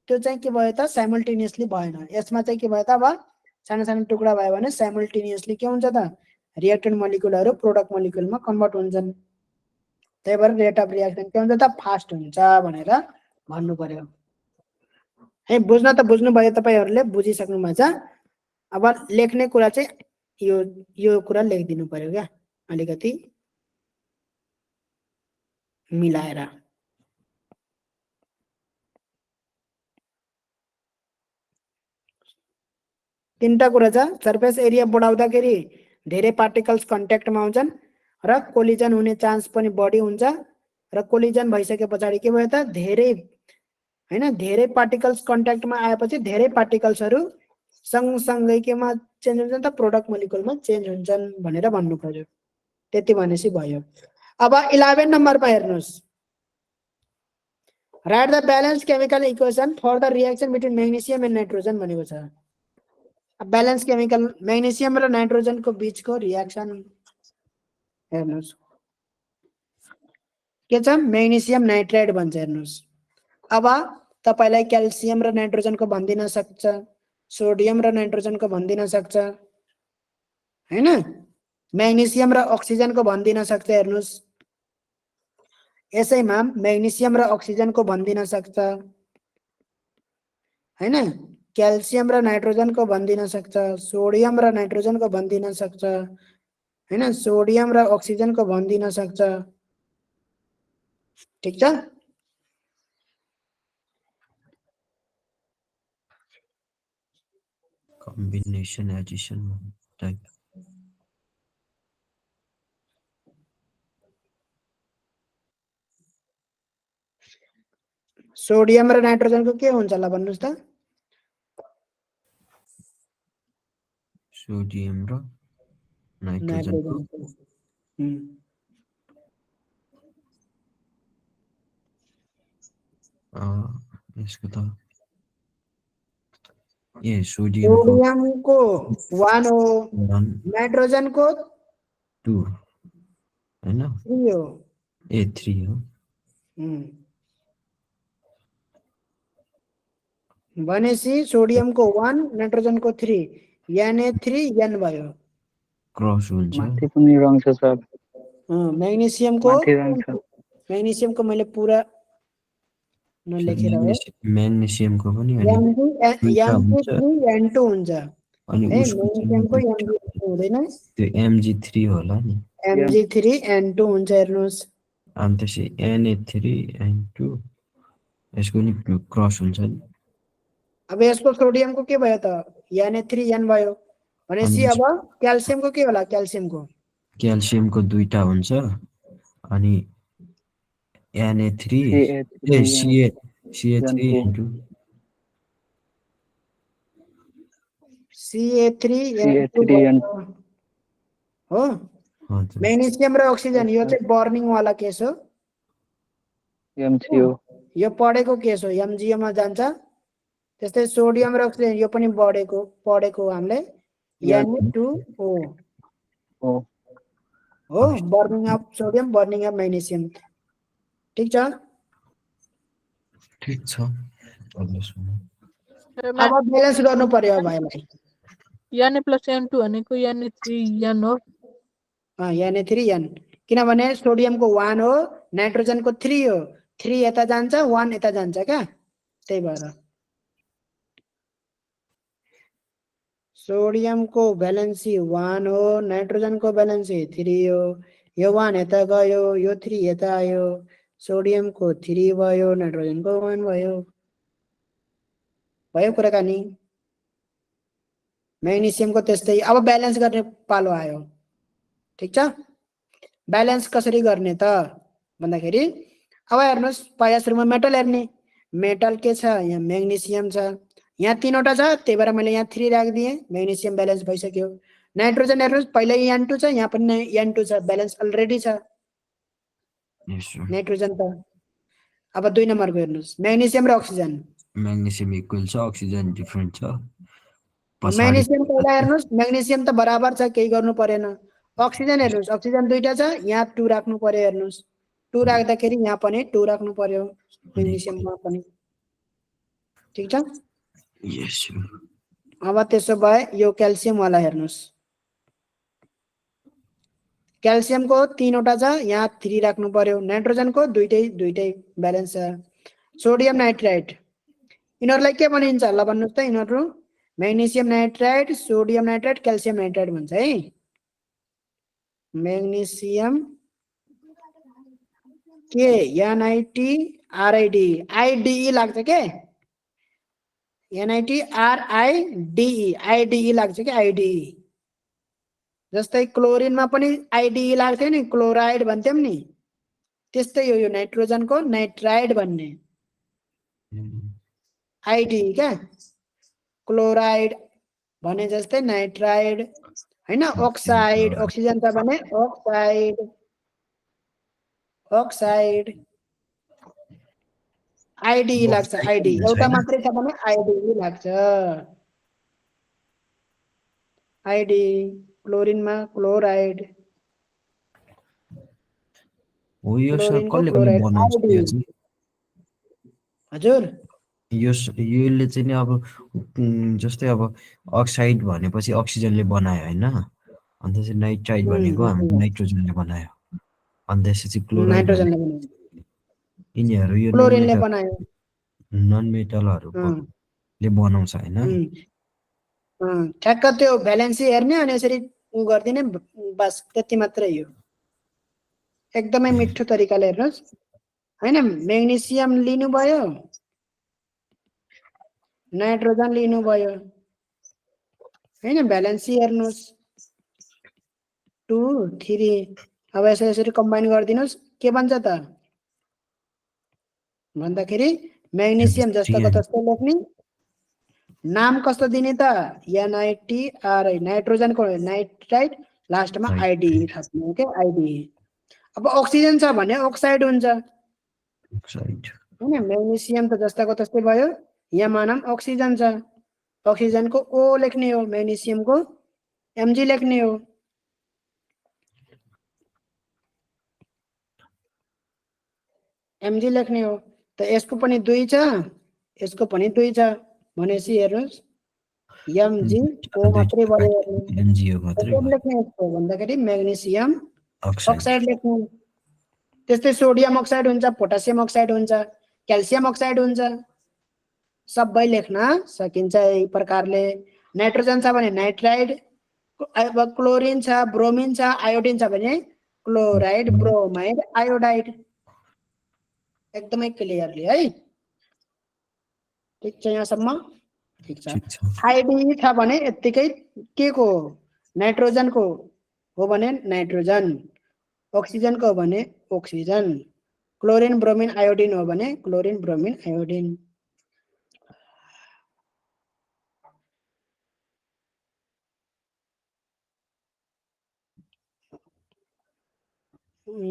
त्यो चाहिँ के भयो त साइमल्टेनियसली भएन यसमा चाहिँ के भयो त अब सानो सानो टुक्रा भयो भने साइमल्टेनियसली के हुन्छ त रिएक्टेन्ट मोलिक्युलहरु प्रोडक्ट मोलिक्युलमा कन्भर्ट हुन्छन् त्यही भएर रेट अफ रिएक्सन के हुन्छ त फास्ट हुन्छ भनेर भन्नु पर्यो है बुझ्न त बुझ्नु भयो तपाईहरुले बुझिसक्नु भएको छ अब लेख्ने कुरा चाहिँ यो कुरा लेखिदिनु पर्यो क्या अलिकति मिलाएर तीनटा कुरा छ सरफेस एरिया बढाउँदाखेरि धेरै पार्टिकल्स कन्ट्याक्टमा आउँछन् र कोलिजन हुने चान्स पनि बढी हुन्छ र कोलिजन भइसकेपछि के भयो त धेरै हैन धेरै पार्टिकल्स कन्ट्याक्टमा आएपछि धेरै पार्टिकल्सहरु सँगसँगै केमा चेन्ज हुन्छन् त प्रोडक्ट मोलिक्युलमा चेन्ज हुन्छन् भनेर भन्नु पर्यो त्यति भनेसी भयो अब 11 नम्बरमा हेर्नुस् write the balance chemical equation for the reaction between magnesium and nitrogen भनेको छ ब्यालेन्स केमिकल मैग्नेशियम र नाइट्रोजन को बीच को रिएक्सन हेर्नुस् के छ मैग्नेशियम नाइट्राइड भन्छ हेर्नुस् अब तपाईलाई क्याल्सियम र नाइट्रोजन को भन्दिन सक्छ सोडियम र नाइट्रोजन को भन्दिन सक्छ हैन मैग्नेशियम र अक्सिजन को भन्दिन सक्छ हेर्नुस् यसैमा मैग्नेशियम र अक्सिजन को भन्दिन सक्छ हैन क्याल्सियम र नाइट्रोजन को भन्दिन सक्छ सोडियम र नाइट्रोजन को भन्दिन सक्छ हैन सोडियम र अक्सिजन को भन्दिन सक्छ ठीक छ कम्बिनेसन एडिसन टाइप सोडियम र नाइट्रोजन को के हुन्छ ल भन्नुस् त सोडियम र नाइट्रोजनको नाइट्रोजन यसको त सोडियमको सोडियमको 1 हो 1 नाइट्रोजनको 2 हैन 3 हो 3 हो भनेपछि सोडियमको 1 नाइट्रोजनको 3 Na3N भयो क्रस हुन्छ माथि पनि रङ छ सर म्याग्नेसियमको माथि रङ छ म्याग्नेसियमको मैले पुरा नलेखेर हो म्याग्नेसियमको पनि अनि दुईटा हुन्छ Mg3N2 हुन्छ अनि है उसको चाहिँ म्याग्नेसियमको Mg3 हुँदैन त्यो Mg3 होला नि Mg3N2 हुन्छ हेर्नुहोस् अनि त्यसै Na3N2 यसको नि क्रस हुन्छ नि अब यसको सोडियमको के भयो त Na3N भयो भनेपछि अब क्याल्सियमको के होला क्याल्सियमको दुईटा हुन्छ अनि Na3 CA3N2 CA3N2 हो हजुर म्याग्नेसियम र अक्सिजन यो चाहिँ बर्निङ वाला केस हो MCO यो पढेको केस हो MgO मा जान्छ त्यस्तै सोडियम र अक्सिजन यो पनि पढेको हो हामीले Na2O हो burning of sodium burning of magnesium ठीक छ ठीक छ अब ब्यालेन्स गर्नु पर्यो भाइलाई Na+N2 भनेको Na3N हो Na3N किनभने सोडियमको 1 हो नाइट्रोजनको 3 हो 3 यता जान्छ 1 यता जान्छ क्या त्यही भएर सोडियमको भ्यालेन्सी 1 हो नाइट्रोजनको भ्यालेन्सी 3 हो यो 1 यता गयो यो 3 यता आयो सोडियमको 3 भयो नाइट्रोजनको 1 भयो कुराकानी म्याग्नेसियमको त्यस्तै अब ब्यालेन्स गर्ने पालो आयो ठीक छ ब्यालेन्स कसरी गर्ने त भन्दाखेरि अब हेर्नुस् पहिला सुरुमा मेटल हेर्ने मेटल के छ यहाँ म्याग्नेसियम छ यहाँ 3वटा छ त्यही भएर मैले यहाँ 3 राखिदिएँ म्याग्नेसियम ब्यालेन्स भइसक्यो नाइट्रोजन हेर्नुस् पहिला N2 छ यहाँ पनि N2 छ ब्यालेन्स अलरेडी छ नाइट्रोजन त अब 2 नम्बरको हेर्नुस् म्याग्नेसियम र अक्सिजन म्याग्नेसियम इक्वल छ अक्सिजन डिफरेन्ट छ म्याग्नेसियम पहिला हेर्नुस् म्याग्नेसियम त बराबर छ केही गर्नु परेन अक्सिजन हेर्नुस् अक्सिजन दुईटा छ यहाँ 2 राख्नु पर्यो हेर्नुस् 2 राख्दाखेरि यहाँ पनि 2 राख्नु पर्यो म्याग्नेसियममा पनि ठीक छ यस अब त्यसो भए यो क्याल्सियम वाला हेर्नुस् क्याल्सियमको 3वटा छ यहाँ 3 राख्नु पर्यो नाइट्रोजनको दुईटै ब्यालेन्स छ सोडियम नाइट्राइट यिनीहरुलाई के भनिन्छ ल भन्नुस् त यिनीहरु magnesium nitrite sodium nitrite calcium nitrite भन्छ है म्याग्नेसियम के NiTRID IDE लाग्छ के NiTRIDE IDE लाग्छ के IDE जस्तै क्लोरिनमा पनि IDE लाग्थ्यो नि क्लोराइड भन्थ्यौं नि त्यस्तै हो यो नाइट्रोजनको नाइट्राइड भन्ने IDE क्या क्लोराइड भने जस्तै नाइट्राइड हैन अक्साइड अक्सिजन त भने अक्साइड IDE लाग्छ IDE एउटा मात्रै छ भने IDE लाग्छ IDE क्लोरिनमा क्लोराइड हो यो सब क्लोरिनको कसले क्लोराइड बनाउँछ यो IDE चाहिँ हजुर योले चाहिँ नि अब जस्तै अब अक्साइड भनेपछि अक्सिजनले बनायो हैन अनि त्यसपछि नाइट्राइड भनेको हाम्रो नाइट्रोजनले बनायो अनि त्यसपछि क्लोराइड नाइट्रोजनले बनायो यिनीहरु यो क्लोरिनले बनायो नन मेटलहरुले बनाउँछ हैन ठ्याक्क त्यो भ्यालेन्सी हेर्ने अनि यसरी उ गर्दिने बस त्यति मात्रै हो एकदमै मिठो तरिकाले हेर्नुस् हैन म्याग्नेसियम लिनु भयो नाइट्रोजन लिनु भयो हैन भ्यालेन्सी हेर्नुस् 2 3 अब यसरी कम्बाइन गरिदिनुस् के बन्छ त भन्दाखेरि म्याग्नेसियम जस्तोको तस्तै लेख्ने नाम कस्तो दिने त NiTRI नाइट्रोजनको नाइट्राइट लास्टमा आइडी थप्ने ओके आइडी। अब अक्सिजन छ भने अक्साइड हुन्छ अक्साइड हैन म्याग्नेसियम त जस्ताको तस्तै भयो यहाँ मानम अक्सिजन छ अक्सिजनको O लेख्ने हो म्याग्नेसियमको Mg लेख्ने हो Mg लेख्ने हो त यसको पनि 2 छ यसको पनि 2 छ भनेपछि हेर्नुस् Mg O मात्रै भयो हेर्नु एमजिओ मात्रै के भयो लेख्ने हो भन्दाखेरि म्याग्नेसियम अक्साइड अक्साइड लेख्ने त्यस्तै सोडियम अक्साइड हुन्छ पोटासियम अक्साइड हुन्छ क्याल्सियम अक्साइड हुन्छ सबै लेख्न सकिन्छ यही प्रकारले नाइट्रोजन छ भने नाइट्राइड अब क्लोरिन छ ब्रोमिन छ आयोडिन छ भने क्लोराइड ब्रोमाइड आयोडाइड एकदमै क्लियरली है ठीक छ यहाँसम्म ठीक छ ठिक छ आइडी छ भने यतिकै के को नाइट्रोजन को हो भने नाइट्रोजन ऑक्सीजन को हो भने ऑक्सीजन क्लोरीन ब्रोमीन आयोडीन हो भने क्लोरीन ब्रोमीन आयोडीन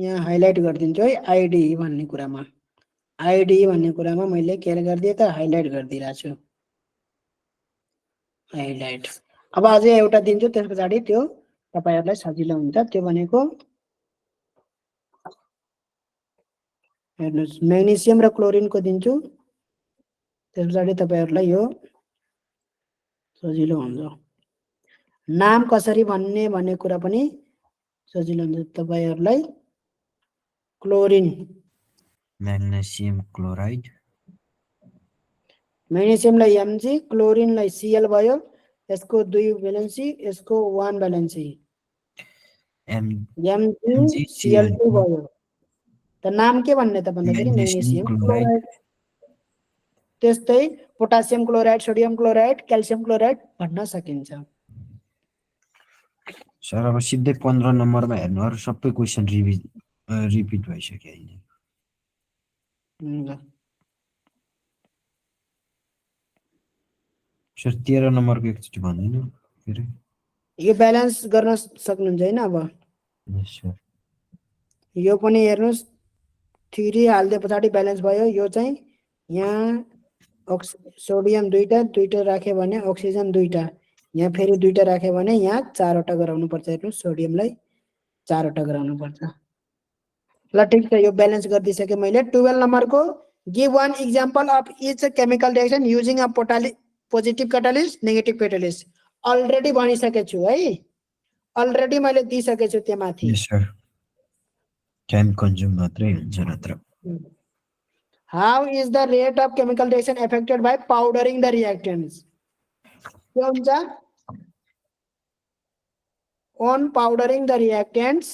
यहाँ हाइलाइट गरिदिन्छु है आइडी भन्ने कुरामा आइडी भन्ने कुरामा मैले के गरिदिए त हाइलाइट गरिदिरहेको छु हाइलाइट अब अझै एउटा दिन्छु त्यसपछि त्यो तपाईहरुलाई सजिलो हुन्छ त्यो भनेको हेर्नुस् म्याग्नेसियम र क्लोरिन को दिन्छु त्यसपछि तपाईहरुलाई यो सजिलो हुन्छ नाम कसरी भन्ने कुरा पनि सजिलो हुन्छ तपाईहरुलाई क्लोरिन म्याग्नेसियम क्लोराइड म्याग्नेसियमलाई Mg क्लोरिनलाई Cl भयो यसको 2 भ्यालेन्सी यसको 1 भ्यालेन्सी Mg Cl2 भयो त नाम के भन्ने त भन्दाखेरि म्याग्नेसियम क्लोराइड त्यस्तै potassium chloride sodium chloride calcium chloride भन्न सकिन्छ सर अब सिधै 15 नम्बरमा हेर्नु अरु सबै क्वेशन रिपिट भइसक्यो अहिले सर 13 नम्बरको एकचोटि भन्दिनु फेरि यो ब्यालेन्स गर्न सक्नुहुन्छ हैन अब यस सर यो पनि हेर्नुस् 3 हाल्दे पछाडी ब्यालेन्स भयो यो चाहिँ यहाँ सोडियम दुईटा राखे भने अक्सिजन दुईटा यहाँ फेरि दुईटा राखे भने यहाँ 4 वटा गराउनु पर्छ हेर्नुस् सोडियमलाई 4 वटा गराउनु पर्छ ल ठीक छ यो ब्यालेन्स गर्दिसके मैले 12 नम्बरको give one example of each chemical reaction using a positive catalyst negative catalyst already भनिसके छु है अलरेडी मैले दिइसके छु त्यो माथि यस सर टाइम कन्ज्युम मात्रै हुन्छ नत्र How is the rate of chemical reaction affected by powdering the reactants? के हुन्छ on powdering the reactants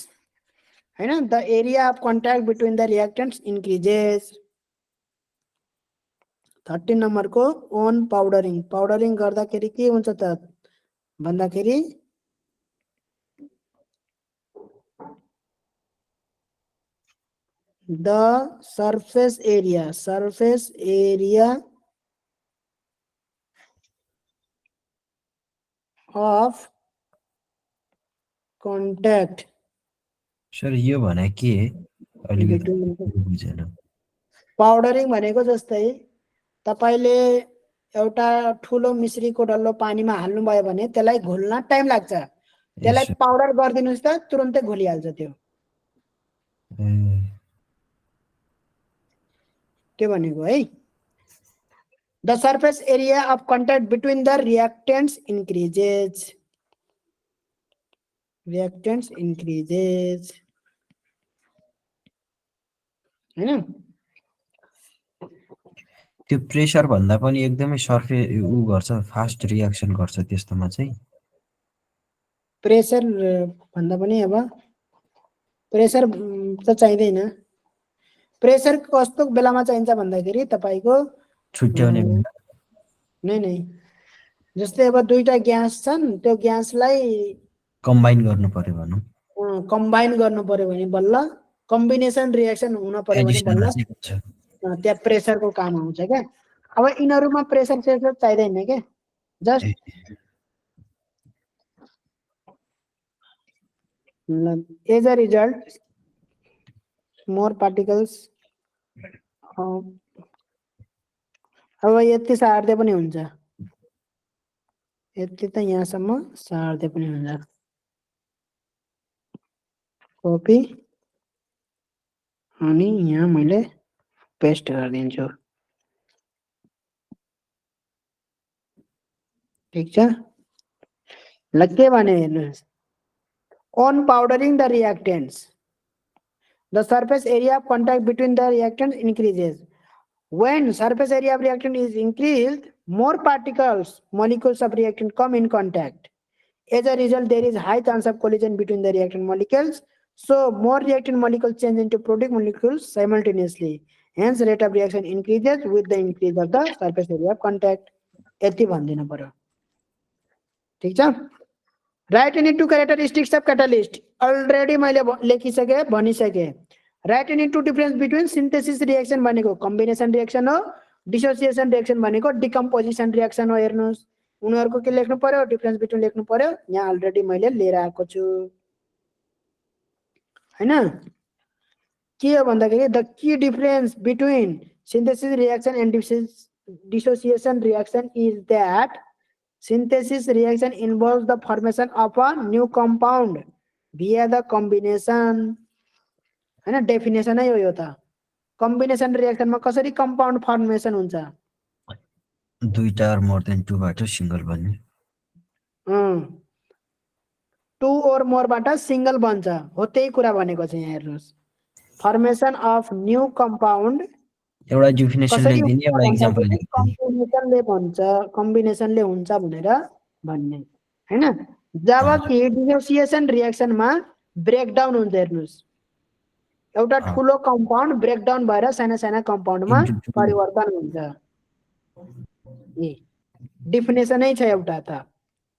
हैन the area of contact between the reactants increases 13 number को on powdering गर्दाखेरि के हुन्छ त भन्दाखेरि the surface area of contact sir यो भने के अलिकति बुझेन पाउडरिङ भनेको जस्तै तपाईले एउटा ठुलो मिश्रीको डल्लो पानीमा हाल्नु भयो भने त्यसलाई घुल्न टाइम लाग्छ त्यसलाई पाउडर गर्दिनुस् त तुरुन्तै घुलिहाल्छ त्यो भनेको है the surface area of contact between the reactants increases हैन त्यो प्रेसर भन्दा पनि एकदमै सर्फेस उ गर्छ फास्ट रिएक्सन गर्छ त्यस्तोमा चाहिँ प्रेसर भन्दा पनि अब प्रेसर त चाहिदैन प्रेसर कस्तो बेलामा चाहिन्छ भन्दाखेरि तपाईको छुट्याउने नै जस्तै अब दुईटा ग्यास छन् त्यो ग्यासलाई कम्बाइन गर्नु पर्यो भनौं कम्बाइन गर्नु पर्यो भने बल्ल कम्बिनेसन रिएक्सन हुन पर्यो भने बल्ल त्यहाँ प्रेसरको काम आउँछ के अब यिनीहरुमा प्रेसर चाहिदैन के just as a result more particles अब यति सार्दै पनि हुन्छ, यति त यहाँसम्म सार्दै पनि हुन्छ। कपी अनि यहाँ मैले पेस्ट गरिदिन्छु। ठिक छ, ल के भने हेर्नुहोस्, on powdering the reactants the surface area of contact between the reactants increases. When surface area of reactant is increased, more particles, molecules of reactant come in contact. As a result, there is high chance of collision between the reactant molecules. So more reactant molecules change into product molecules simultaneously. Hence, rate of reaction increases with the increase of the surface area of contact. यति भन्दिनु पर्यो। ठीक छ, write any two characteristics of catalyst already मैले लेखिसके भनिसके। Write any two difference between synthesis reaction भनेको combination reaction हो, डिसोसिएसन रिएक्सन भनेको डिकम्पोजिसन रिएक्सन हो। हेर्नुहोस् उनीहरूको के लेख्नु पर्यो, डिफरेन्स बिट्विन लेख्नु पर्यो। यहाँ अलरेडी मैले लिएर आएको छु हैन। के हो भन्दाखेरि the key difference between synthesis reaction and dissociation reaction is that synthesis reaction involves the formation of a new compound via the combination हैन। डेफिनेसन है यो त। कम्बिनेसन रिएक्सन मा कसरी कम्पाउन्ड फर्मेसन हुन्छ, दुईटा or more than 2 बाट single बन्ने। 2 or more बाट सिंगल बन्छ हो, त्यही कुरा भनेको छ यहाँ हेर्नुस्। फर्मेसन अफ न्यू कम्पाउन्ड एउटा डेफिनेसन लेख्दिने, एउटा एक्जाम्पल लेख्दिने। कम्बिनेसनले भन्छ, कम्बिनेसनले हुन्छ भनेर भन्ने हैन। जबकि डिसोसिएसन रिएक्सनमा ब्रेकडाउन हुन्छ। हेर्नुस् एउटा ठुलो कम्पाउन्ड ब्रेकडाउन भएर साना साना कम्पाउन्डमा परिवर्तन हुन्छ। ए डेफिनेसनै छ एउटा त।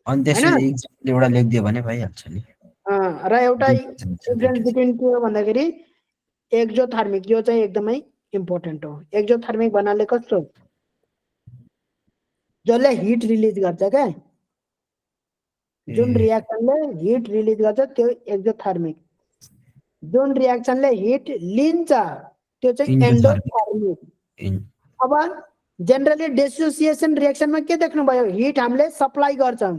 अनि त्यसपछि एक्जाम्पल एउटा लेख्दियो भने भइहाल्छ नि। र एउटा डिफरेन्स बिट्विन के हो भन्दाखेरि एक्जोथर्मिक, यो चाहिँ एकदमै इम्पोर्टेन्ट हो। एक्जोथर्मिक भन्नाले कस्तो, जसले हिट रिलिज गर्छ क्या, जुन रिएक्सनले हिट रिलिज गर्छ त्यो एक्जोथर्मिक। जुन रिएक्सनले हिट लिन्छ त्यो चाहिँ एन्डोथर्मिक। अब जेनरली डिसोसिएसन रिएक्सनमा के देख्नुभयो, हिट हामीले सप्लाई गर्छौं।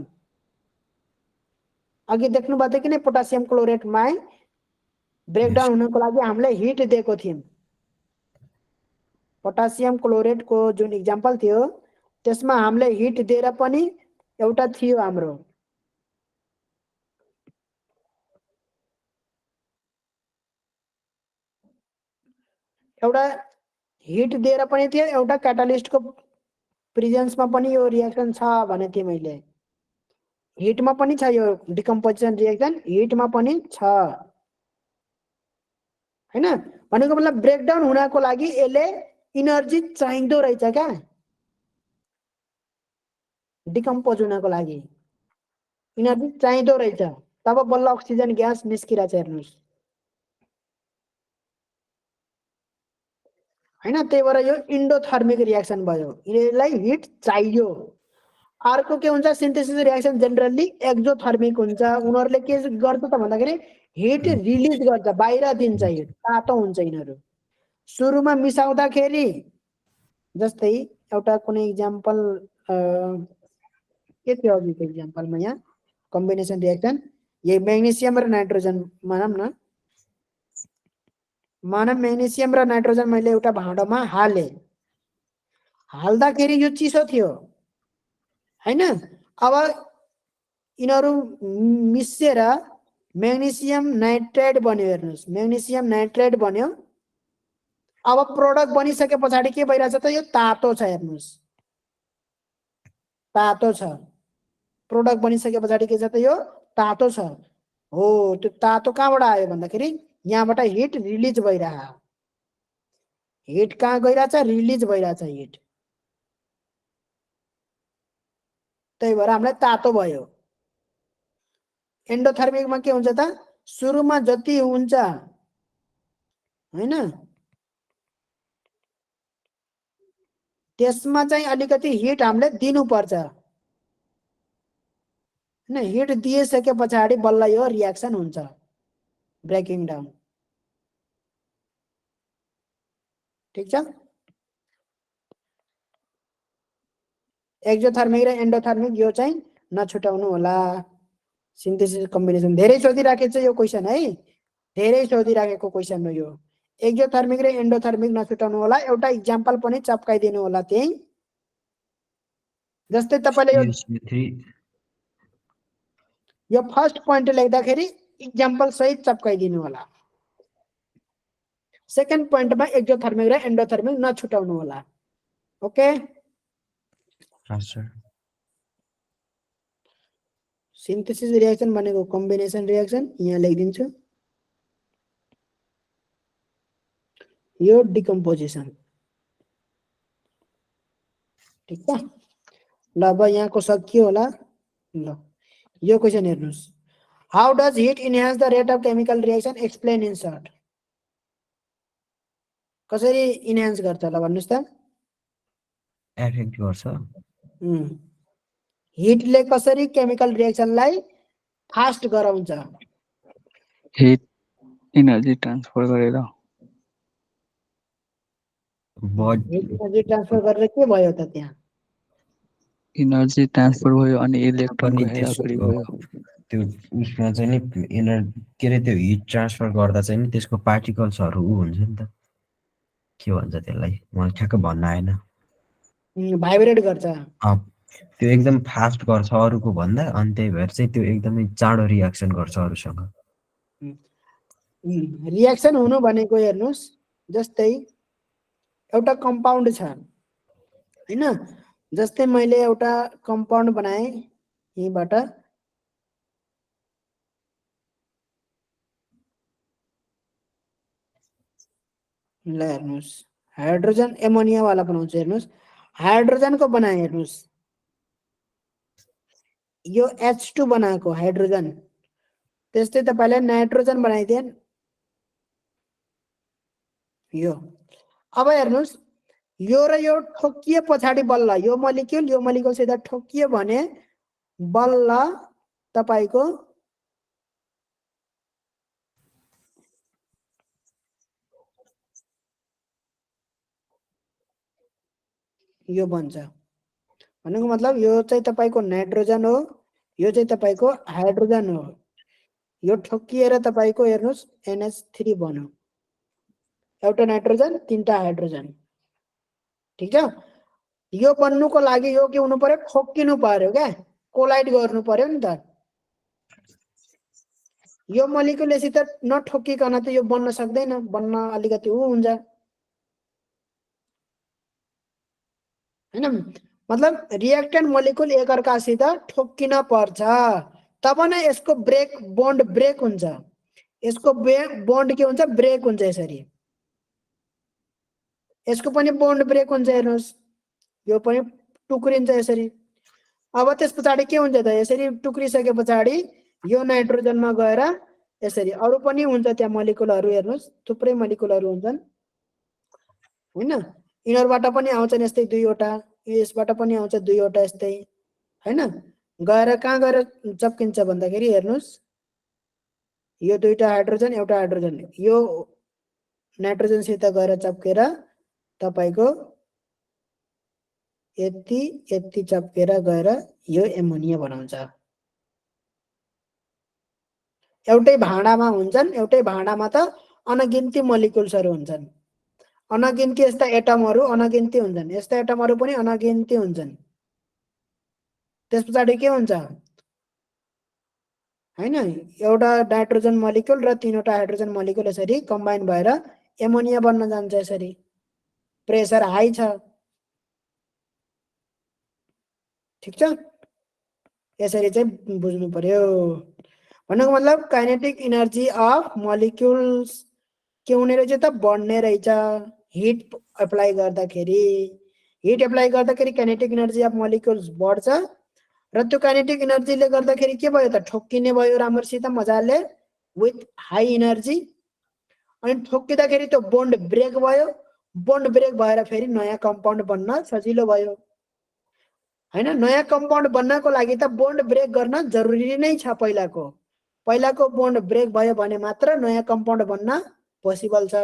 अघि देख्नु भएको थियो कि नै पोटासियम क्लोरेटमा ब्रेकडाउन हुनको लागि हामीले हिट दिएको थियौं। पोटासियम क्लोरेटको जुन इक्जाम्पल थियो त्यसमा हामीले हिट दिएर पनि एउटा थियो हाम्रो एउटा हिट दिएर पनि थियो, एउटा क्याटालिस्टको प्रेजेन्समा पनि यो रिएक्सन छ भने थिए मैले। हिटमा पनि छ यो डिकम्पोजिसन रिएक्सन, हिटमा पनि छ हैन। भनेको मतलब ब्रेकडाउन हुनको लागि यसले इनर्जी चाहिँदो रहेछ क्या, डिकम्पोज हुनको लागि इनर्जी चाहिँदो रहेछ, तब बल्ल अक्सिजन ग्यास निस्किरहेछ। हेर्नुस् हैन, त्यही भएर यो इन्डोथर्मिक रिएक्सन भयो, यसलाई हिट चाहियो। अर्को के हुन्छ, सिन्थेसिस रिएक्सन जेनरली एक्जोथर्मिक हुन्छ। उनीहरूले के गर्छ त भन्दाखेरि हिट रिलिज गर्छ, बाहिर दिन्छ, हिट तातो हुन्छ यिनीहरू। सुरुमा मिसाउँदाखेरि जस्तै एउटा कुनै इक्जाम्पल के थियो अघिको इक्जाम्पलमा, यहाँ कम्बिनेसन रिएक्सन यही म्याग्नेसियम र नाइट्रोजन मानौँ न। मानव म्याग्नेसियम र नाइट्रोजन मैले एउटा भाँडोमा हाले, हाल्दाखेरि यो चिसो थियो हैन। अब यिनीहरू मिसेर म्याग्नेसियम नाइट्रेट बन्यो। हेर्नुस् म्याग्नेसियम नाइट्रेट बन्यो। अब प्रोडक्ट बनिसके पछाडि के भइरहेछ त, यो तातो छ। हेर्नुस् तातो छ, प्रोडक्ट बनिसके पछाडि के छ त, यो तातो छ। हो, त्यो तातो कहाँबाट आयो भन्दाखेरि यहाँबाट हिट रिलिज भइरह। हिट कहाँ गइरहेछ, रिलिज भइरहेछ हिट, त्यही भएर हामीलाई तातो भयो। एन्डोथर्मिकमा के हुन्छ त, सुरुमा जति हुन्छ हैन त्यसमा चाहिँ अलिकति हिट हामीले दिनुपर्छ। हैन हिट दिइसके पछाडी बल्ल यो रियाक्सन हुन्छ ब्रेकिङ डाउन ठीक छ एक्जोथर्मिक र एन्डोथर्मिक यो चाहिँ नछुटाउनु होला सिन्थेसिस कम्बिनेसन धेरै सोधिराखेको छ यो क्वेशन है धेरै सोधिराखेको क्वेशन हो यो एक्जोथर्मिक र एन्डोथर्मिक नछुटाउनु होला एउटा इक्जाम्पल पनि चप्काइदिनु होला त्यही जस्तै तपाईले यो CO3 यो फर्स्ट पोइन्ट लेख्दाखेरि इक्जाम्पल सहित चप्काइदिनु होला सेकेन्ड पोइन्टमा एक्जोथर्मिक र एन्डोथर्मिक नछुटाउनु होला ओके हस् सर सिन्थेसिस रियाक्सन भनेको कम्बिनेसन रियाक्सन यहाँ लेखिदिन्छु यो डिकम्पोजिसन ठीक छ ल अब यहाँको सकियो होला ल यो क्वेशन हेर्नुस् how does heat enhance the rate of chemical reaction explain in short कसरी इन्हान्स गर्छ ल भन्नुस् त एफेक्ट गर्छ हिटले कसरी केमिकल रियाक्सनलाई फास्ट गराउँछ हिट इनर्जी ट्रान्सफर गरेर बडी एनर्जी ट्रान्सफर गरेर के भयो त त्यहाँ इनर्जी ट्रान्सफर भयो अनि इलेक्ट्रोनको पनि हेराफेरी त्यसको भयो त्यो उसमा चाहिँ नि के अरे त्यो हिट ट्रान्सफर गर्दा चाहिँ नि त्यसको पार्टिकल्सहरू ऊ हुन्छ नि त के भन्छ त्यसलाई मलाई ठ्याक्क भन्न आएन भाइब्रेट गर्छ त्यो एकदम फास्ट गर्छ अरूको भन्दा अनि त्यही भएर चाहिँ त्यो एकदमै चाँडो रियाक्सन गर्छ अरूसँग रियाक्सन हुनु भनेको हेर्नुस् जस्तै एउटा कम्पाउन्ड छ हैन जस्तै मैले एउटा कम्पाउन्ड बनाए यहीबाट ल हेर्नुस् हाइड्रोजन एमोनिया वाला बनाउँछु हेर्नुस् हाइड्रोजन को बनाए हेर्नुस् यो H2 बनाएको हाइड्रोजन त्यस्तै तपाईले नाइट्रोजन बनाइदिए यो अब हेर्नुस् यो र यो ठोकिए पछाडी बल्ल यो मोलिक्युल सिधा ठोकियो भने बल्ल तपाईको यो बन्छ भनेको मतलब यो चाहिँ तपाईको नाइट्रोजन हो यो चाहिँ तपाईको हाइड्रोजन हो यो ठोकिएर तपाईको हेर्नुस् NH3 बन्यो एउटा नाइट्रोजन तीनटा हाइड्रोजन ठीक छ यो बन्नुको लागि यो के हुनु पर्यो ठोकिनु पर्यो क्या कोलाइड गर्नु पर्यो नि त यो मोलिक्युल यसरी त नठोकिकन त यो बन्न सक्दैन बन्न अलिकति उ हुन्छ हैन मतलब रिएक्टेन्ट मोलिक्युल एकअर्कासित ठोकिन पर्छ तब नै यसको बन्ड ब्रेक हुन्छ यसको बन्ड के हुन्छ ब्रेक हुन्छ यसरी यसको पनि बन्ड ब्रेक हुन्छ हेर्नुस् यो पनि टुक्रिन्छ यसरी अब त्यसपछि के हुन्छ त यसरी टुक्रिसके पछाडी यो नाइट्रोजनमा गएर यसरी अरु पनि हुन्छ त्यहाँ मोलिक्युलहरु हेर्नुस् थुप्रै मोलिक्युलहरु हुन्छन् हैन इनरबाट पनि आउँछन् यस्तै दुईवटा यसबाट पनि आउँछ दुईवटा यस्तै हैन गएर कहाँ गएर चप्किन्छ भन्दाखेरि हेर्नुस् यो दुईटा हाइड्रोजन एउटा हाइड्रोजन यो नाइट्रोजन सित गएर चप्केर तपाईको यति चप्केर गएर यो एमोनिया बनाउँछ एउटै भाँडामा हुन्छन् एउटै भाँडामा त अनगिन्ती मोलिक्युल्सहरु हुन्छन् अनगिन्ती यस्ता एटमहरु अनगिन्ती हुन्छन् यस्ता एटमहरु पनि अनगिन्ती हुन्छन् त्यसपछि के हुन्छ हैन एउटा नाइट्रोजन मोलिक्युल र तीनवटा हाइड्रोजन मोलिक्युल यसरी कम्बाइन भएर एमोनिया बन्न जान्छ यसरी प्रेसर हाई छ ठीक छ यसरी चाहिँ बुझ्नु पर्यो भन्नुको मतलब काइनेटिक एनर्जी अफ मोलिक्युल्स के हुने रहेछ त बढ्ने रहेछ हिट अप्लाई गर्दाखेरि काइनेटिक एनर्जी अफ मोलिक्युल्स बढ्छ र त्यो काइनेटिक एनर्जीले गर्दाखेरि के भयो त ठोक्किने भयो राम्रोसित मजाले विथ हाई एनर्जी अनि ठोक्किदाखेरि त्यो बन्ड ब्रेक भयो बन्ड ब्रेक भएर फेरि नयाँ कम्पाउन्ड बन्न सजिलो भयो हैन नयाँ कम्पाउन्ड बन्नको लागि त बोन्ड ब्रेक गर्न जरुरी नै छ पहिलाको बोन्ड ब्रेक भयो भने मात्र नयाँ कम्पाउन्ड बन्न पोसिबल छ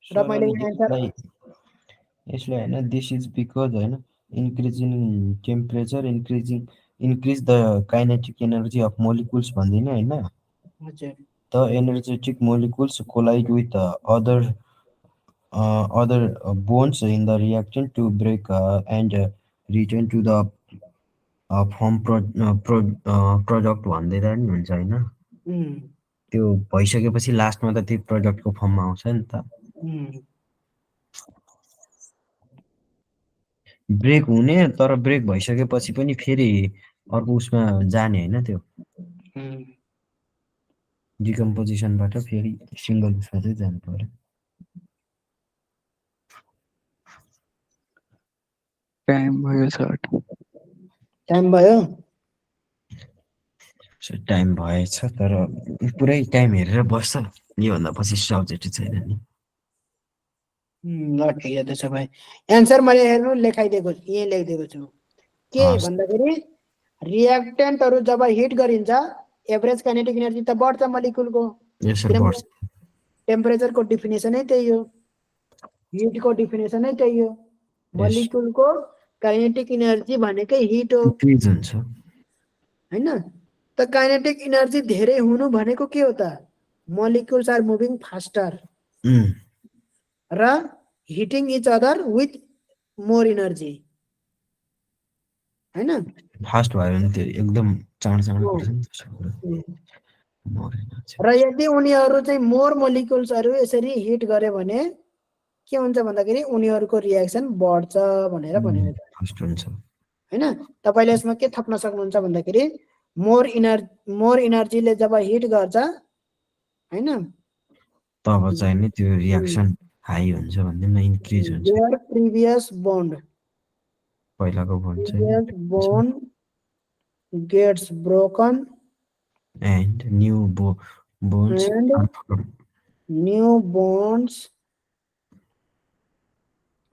र मैले एन्सर यसलाई हैन दिस इज बिकज हैन increasing temperature increase the kinetic energy of molecules भन्दिन हैन हजुर the energetic molecules collide with other bonds in the reaction to break and return to the product भन्दै नि हुन्छ हैन त्यो भइसकेपछि लास्टमा त त्यो प्रोडक्टको फर्ममा आउँछ नि त ब्रेक हुने तर ब्रेक भइसकेपछि पनि फेरि अर्को उसमा जाने हैन त्यो डिकम्पोजिसनबाट फेरि सिंगल उसमा चाहिँ जानु पर्यो टाइम भयो सर टाइम भयो टाइम भएछ तर पुरै टाइम हेरेर बस्छ योभन्दा पछि सब्जेक्ट छैन नि ल ठिक छ त्यसो भए एन्सर मैले हेर्नु लेखाइदिएको यही लेखिदिएको छु के भन्दाखेरि रिएक्टेन्टहरु जब हिट गरिन्छ एभरेज काइनेटिक एनर्जी त बढ्छ मोलिकुलको टेम्परेचरको डेफिनेसनै त्यही हो हिटको डेफिनेसनै त्यही हो मोलिकुलको काइनेटिक एनर्जी भनेकै हिट हो इंक्रीज हुन्छ हैन त काइनेटिक एनर्जी धेरै हुनु भनेको के हो त मोलिकुल्स आर मुभिङ फास्टर र heating each other with more energy हैन फास्ट भयो भने त्यो एकदम चाँड पर्छ नि र यदि उनीहरु चाहिँ मोर मोलिकुल्सहरु यसरी हिट गरे भने के हुन्छ भन्दाखेरि उनीहरुको रिएक्सन बढ्छ भनेर भनेको छ फास्ट हुन्छ हैन तपाईले यसमा के थप्न सक्नुहुन्छ भन्दाखेरि मोर एनर्जीले जब हिट गर्छ हैन तब चाहिँ नि त्यो रिएक्सन हाई हुन्छ भन्दैन इन्क्रिज हुन्छ देयर प्रिभियस बन्ड पहिलाको बन्ड चाहिँ bond gets broken and new bonds and are formed. new bonds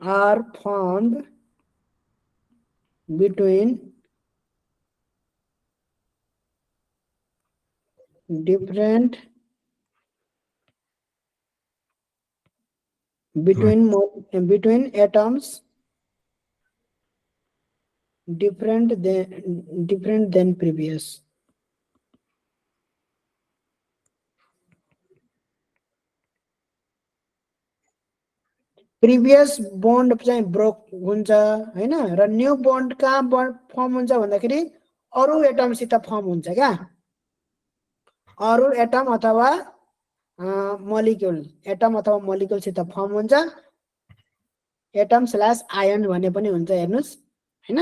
are formed between different between atoms different than previous previous bond चाहिँ ब्रोक हुन्छ हैन र न्यू बन्ड कहाँ फर्म हुन्छ भन्दाखेरि अरु एटमसित फर्म हुन्छ क्या अरु एटम अथवा मोलिक्युलसित फर्म हुन्छ एटम/आयन भने पनि हुन्छ हेर्नुस् हैन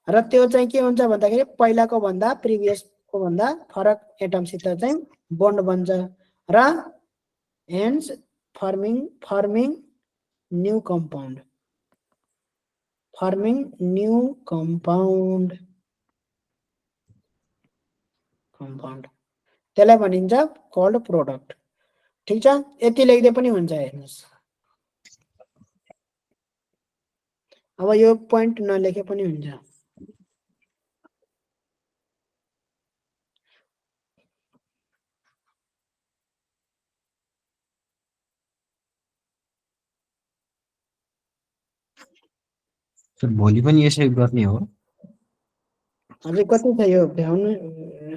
र त्यो चाहिँ के हुन्छ भन्दाखेरि पहिलाको भन्दा प्रिभियसको भन्दा फरक एटमसित चाहिँ बन्ड बन्छ र हेन्स फर्मिङ new compound त्यसलाई भनिन्छ कल्ड प्रोडक्ट ठीक छ यति लेख्दै पनि हुन्छ हेर्नुस् अब यो प्वाइन्ट नलेखे पनि हुन्छ भोलि पनि यसै गर्ने हो अझै कति छ यो भ्याउनु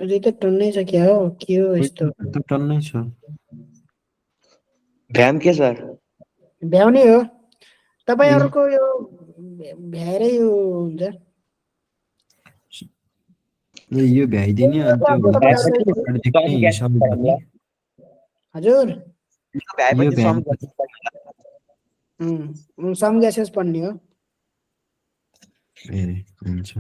अझै त टन्नै छ क्या हो के हो यस्तो त टन्नै छ भ्याम के सर भ्याउने हो तपाईहरुको यो भ्यारै हुन्छ यो भ्याइदिने अनि त्यो हजुर यो सम ग्यासेस पढ्ने हो ए हुन्छ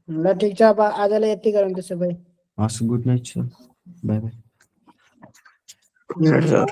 ल ठीक छ अब आजलाई यति गरौँ त्यसो भए हस् good night sir bye bye sir